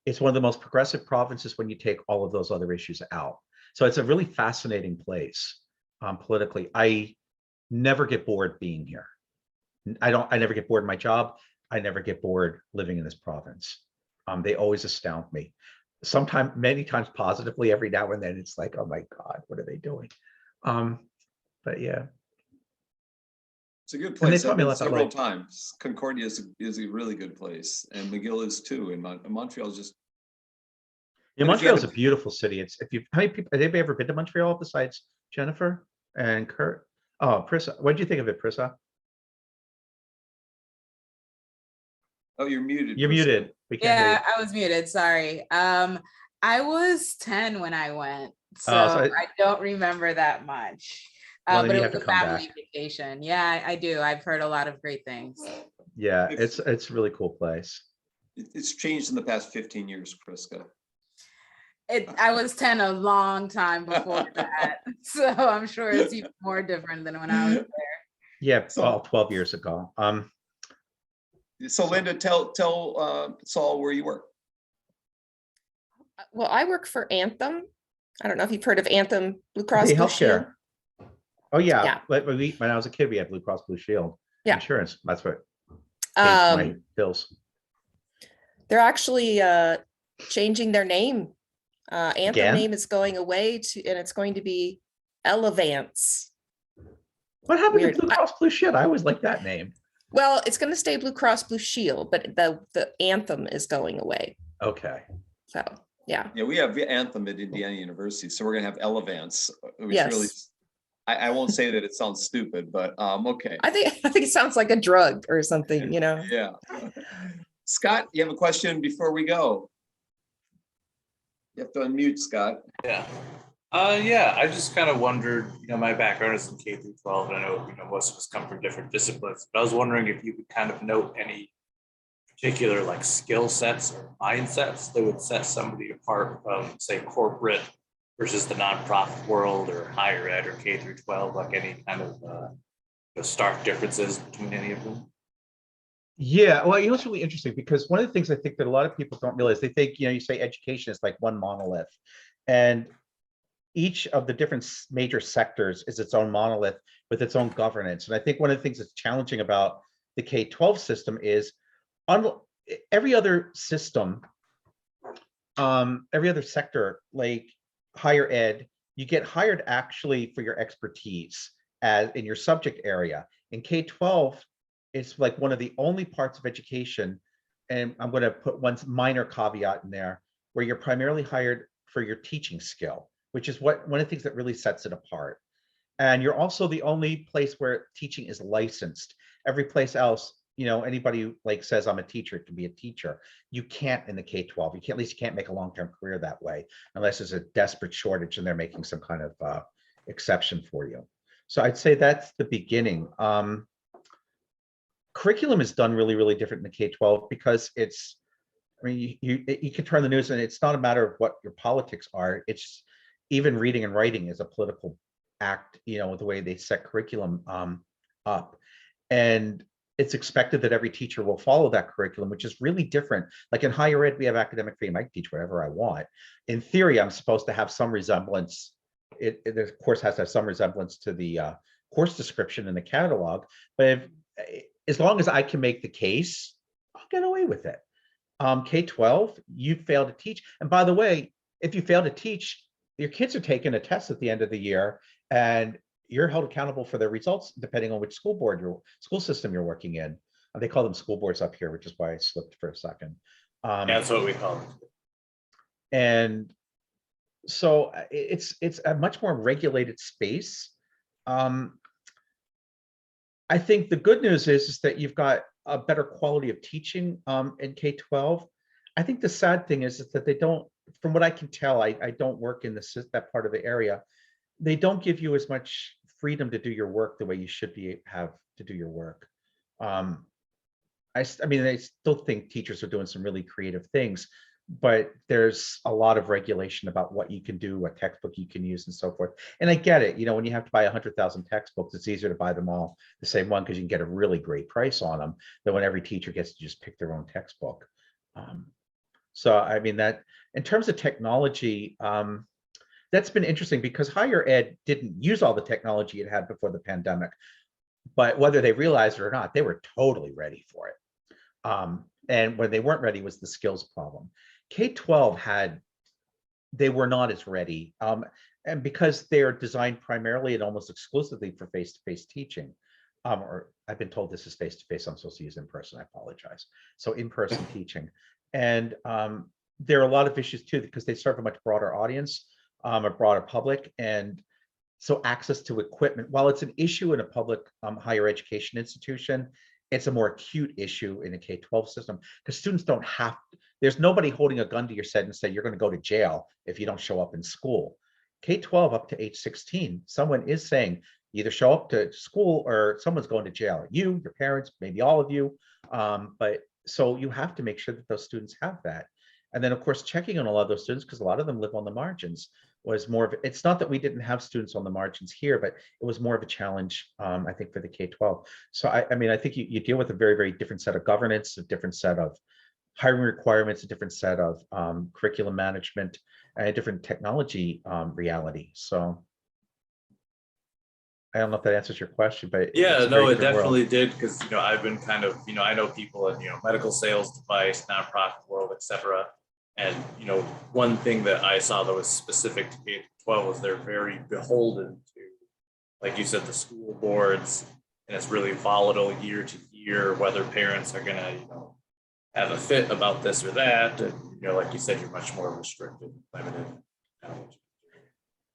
It's one of the most progressive provinces when you take all of those other issues out. So it's a really fascinating place politically. I never get bored being here. I never get bored in my job. I never get bored living in this province. They always astound me. Sometimes, many times positively, every now and then it's like, oh my God, what are they doing? But yeah. It's a good And they place. taught I've me a been lot about several life. times. Concordia is a really good place, and McGill is too. And Montreal is just. Yeah, And if you Montreal is had a beautiful city. How many people have anybody ever been to Montreal besides Jennifer and Kurt? Oh, Prissa, what did you think of it, Prissa? Oh, you're muted. You're Priscilla. muted. We can't hear you. Yeah, I was muted. Sorry. I was 10 when I went, so Oh, I don't remember that much. Well, But then it you was have a to come family back. vacation. Yeah, I do. I've heard a lot of great things. Yeah, it's a really cool place. It's changed in the past 15 years, Priska. I was 10 a long time before that, so I'm sure it's even more different than when I was there. Yeah, So- 12 years ago. So Linda, tell Saul where you work. Well, I work for Anthem. I don't know if you've heard of Anthem Blue Cross Hey, Blue Shield. healthcare. Oh yeah, Yeah. when I was a kid, we had Blue Cross Blue Shield Yeah. insurance. That's what paid my bills. They're actually changing their name. Anthem Again? name is going away and it's going to be Elevance. What happened Weird. to Blue Cross Blue Shield? I always liked that name. Well, it's going to stay Blue Cross Blue Shield, but the Anthem is going away. Okay. So yeah. Yeah, we have Anthem at Indiana University, so we're gonna have Elevance, which Yes. really, I won't say that it sounds stupid, but okay. I think it sounds like a drug or something, Yeah. Scott, you have a question before we go? You have to unmute, Scott. Yeah. Yeah, I just kind of wondered, my background is in K through 12, and I know, most of us come from different disciplines, but I was wondering if you could kind of note any particular like skill sets or mindsets that would set somebody apart from, say, corporate versus the nonprofit world or higher ed or K through 12, like any kind of stark differences between any of them. Yeah, well, it's really interesting because one of the things I think that a lot of people don't realize, they think, you say education is like one monolith, and each of the different major sectors is its own monolith with its own governance. And I think one of the things that's challenging about the K-12 system is every other system, every other sector, like higher ed, you get hired actually for your expertise as in your subject area. In K-12, it's like one of the only parts of education, and I'm going to put one minor caveat in there, where you're primarily hired for your teaching skill, which is one of the things that really sets it apart. And you're also the only place where teaching is licensed. Every place else, anybody who like says I'm a teacher can be a teacher. You can't in the K-12. You can't, at least you can't make a long-term career that way, unless there's a desperate shortage and they're making some kind of exception for you. So I'd say that's the beginning. Curriculum is done really, really different in the K-12 because it's, I mean, you can turn the news and it's not a matter of what your politics are. It's even reading and writing is a political act, with the way they set curriculum up. And it's expected that every teacher will follow that curriculum, which is really different. Like in higher ed, we have academic freedom. I can teach whatever I want. In theory, I'm supposed to have some resemblance. The course has to have some resemblance to the course description in the catalog. But as long as I can make the case, I'll get away with it. K-12, you fail to teach. And by the way, if you fail to teach, your kids are taking a test at the end of the year, and you're held accountable for their results depending on which school system you're working in. They call them school boards up here, which is why I slipped for a second. Yeah, that's what we call it. And so it's a much more regulated space. I think the good news is that you've got a better quality of teaching in K-12. I think the sad thing is that they don't, from what I can tell, I don't work in that part of the area. They don't give you as much freedom to do your work the way you should have to do your work. I mean, I still think teachers are doing some really creative things, but there's a lot of regulation about what you can do, what textbook you can use, and so forth. And I get it. When you have to buy 100,000 textbooks, it's easier to buy them all the same one because you can get a really great price on them than when every teacher gets to just pick their own textbook. So I mean, that in terms of technology, that's been interesting because higher ed didn't use all the technology it had before the pandemic, but whether they realized it or not, they were totally ready for it. And when they weren't ready was the skills problem. K-12 they were not as ready. And because they're designed primarily and almost exclusively for face-to-face teaching, or I've been told this is face-to-face, I'm supposed to use in-person, I apologize. So in-person teaching. And there are a lot of issues too, because they serve a much broader audience, a broader public. And so access to equipment, while it's an issue in a public higher education institution, it's a more acute issue in a K-12 system because students don't have, there's nobody holding a gun to your head and say, you're going to go to jail if you don't show up in school. K-12 up to age 16, someone is saying, either show up to school or someone's going to jail. You, your parents, maybe all of you. But so you have to make sure that those students have that. And then of course, checking on a lot of those students, because a lot of them live on the margins, was more of, it's not that we didn't have students on the margins here, but it was more of a challenge, I think, for the K-12. So I mean, I think you deal with a very, very different set of governance, a different set of hiring requirements, a different set of curriculum management, and a different technology reality. So I don't know if that answers your question, but yeah, no, it definitely did, because I've been kind of, I know people in medical sales, device, nonprofit world, etc. And one thing that I saw that was specific to K-12 was they're very beholden to, like you said, the school boards, and it's really volatile year to year whether parents are gonna have a fit about this or that. And like you said, you're much more restricted, limited.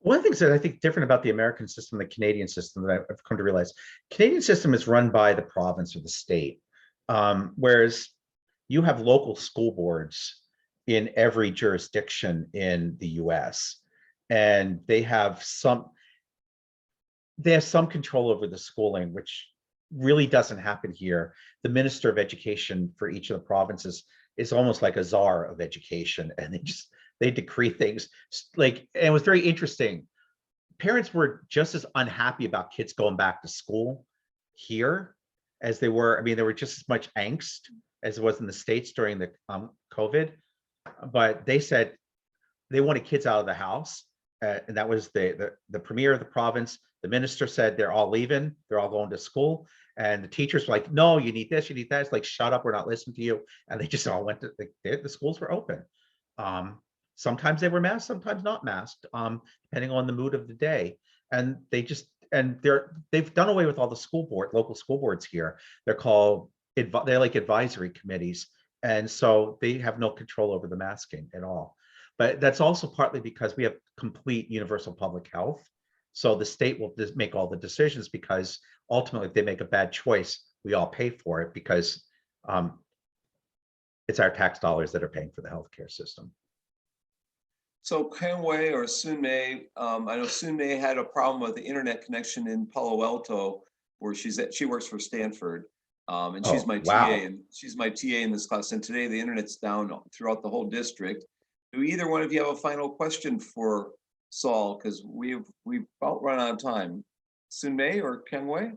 One of the things that I think different about the American system, the Canadian system, that I've come to realize, Canadian system is run by the province or the state, whereas you have local school boards in every jurisdiction in the US, and they have some control over the schooling, which really doesn't happen here. The Minister of Education for each of the provinces is almost like a czar of education, and they decree things like, and it was very interesting. Parents were just as unhappy about kids going back to school here as they were. I mean, there were just as much angst as it was in the States during the COVID, but they said they wanted kids out of the house. And that was the premier of the province. The minister said they're all leaving, they're all going to school. And the teachers were like, no, you need this, you need that. It's like, shut up, we're not listening to you. And they just all went to, the schools were open. Sometimes they were masked, sometimes not masked, depending on the mood of the day. And they just, and they've done away with all the local school boards here. They're they're like advisory committees. And so they have no control over the masking at all. But that's also partly because we have complete universal public health. So the state will just make all the decisions, because ultimately if they make a bad choice, we all pay for it, because it's our tax dollars that are paying for the healthcare system. So Kenway or Sunmei, I know Sunmei had a problem with the internet connection in Palo Alto, where she works for Stanford. And she's my wow. TA, and she's my TA in this class. And today the internet's down throughout the whole district. Do either one of you have a final question for Saul? Because we've about run out of time. Sunmei or Kenway?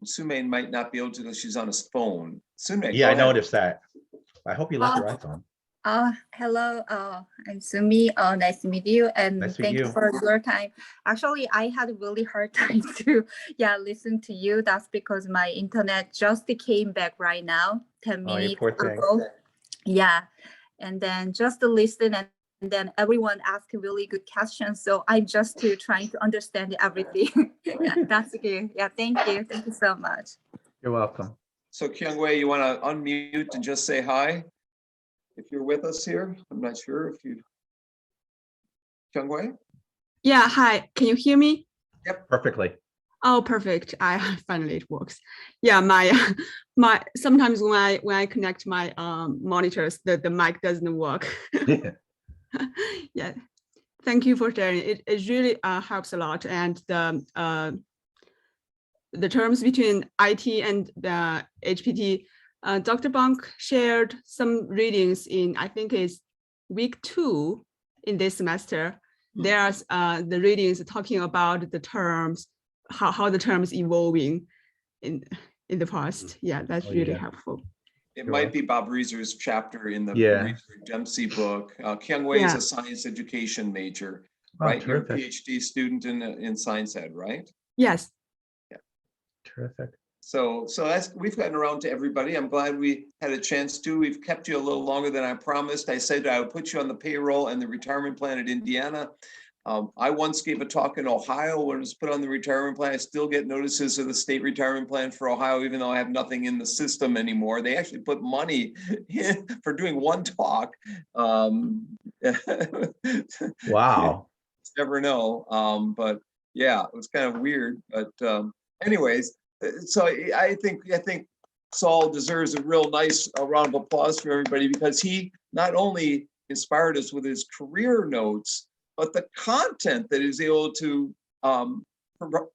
Sunmei might not be able to because she's on his phone. Sunmei, Yeah, go I ahead. noticed that. I hope you left your iPhone. Hello, I'm Sumi. Nice to meet you, and Nice to meet thank you you. for your time. Actually, I had a really hard time to listen to you. That's because my internet just came back right now, 10 Oh, you minutes poor thing. ago. Yeah, and then just to listen, and then everyone asked really good questions. So I'm just trying to understand everything. That's good. Yeah, thank you. Thank you so much. You're welcome. So Kyungwei, you want to unmute and just say hi? If you're with us here, I'm not sure if you. Kyungwei? Yeah, hi. Can you hear me? Yep. Perfectly. Oh, perfect. Finally it works. Yeah, my sometimes when I connect my monitors, the mic doesn't work. Yeah. Thank you for sharing. It really helps a lot. And the terms between IT and the HPT, Dr. Bonk shared some readings in, I think it's week 2 in this semester. There's the readings talking about the terms, how the terms evolving in the past. Yeah, that's really helpful. It might be Bob Reeser's chapter in the Reeser Dempsey book. Kyungwei is a science education major, right? You're a PhD student in science ed, right? Yes. Yeah. Terrific. So that's, we've gotten around to everybody. I'm glad we had a chance to. We've kept you a little longer than I promised. I said I would put you on the payroll and the retirement plan at Indiana. I once gave a talk in Ohio when it was put on the retirement plan. I still get notices of the state retirement plan for Ohio, even though I have nothing in the system anymore. They actually put money in for doing one talk. Wow. Never know. But yeah, it was kind of weird. But anyways, so I think Saul deserves a real nice round of applause for everybody, because he not only inspired us with his career notes, but the content that he's able to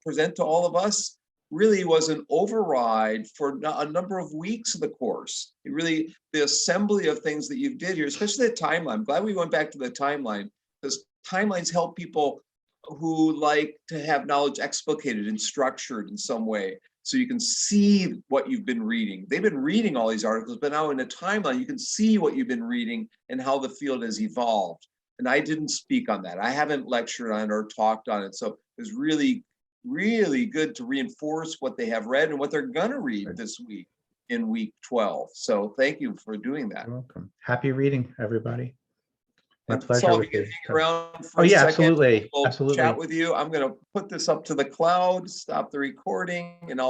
present to all of us really was an override for a number of weeks of the course. It really, the assembly of things that you did here, especially the timeline. I'm glad we went back to the timeline, because timelines help people who like to have knowledge explicated and structured in some way, so you can see what you've been reading. They've been reading all these articles, but now in a timeline, you can see what you've been reading and how the field has evolved. And I didn't speak on that. I haven't lectured on it or talked on it. So it was really, really good to reinforce what they have read and what they're gonna read this week in week 12. So thank you for doing that. You're welcome. Happy reading, everybody. My And pleasure. Saul, with you can you. hang around for Oh a yeah, second. absolutely. We'll Absolutely. chat with you. I'm gonna put this up to the cloud, stop the recording, and I'll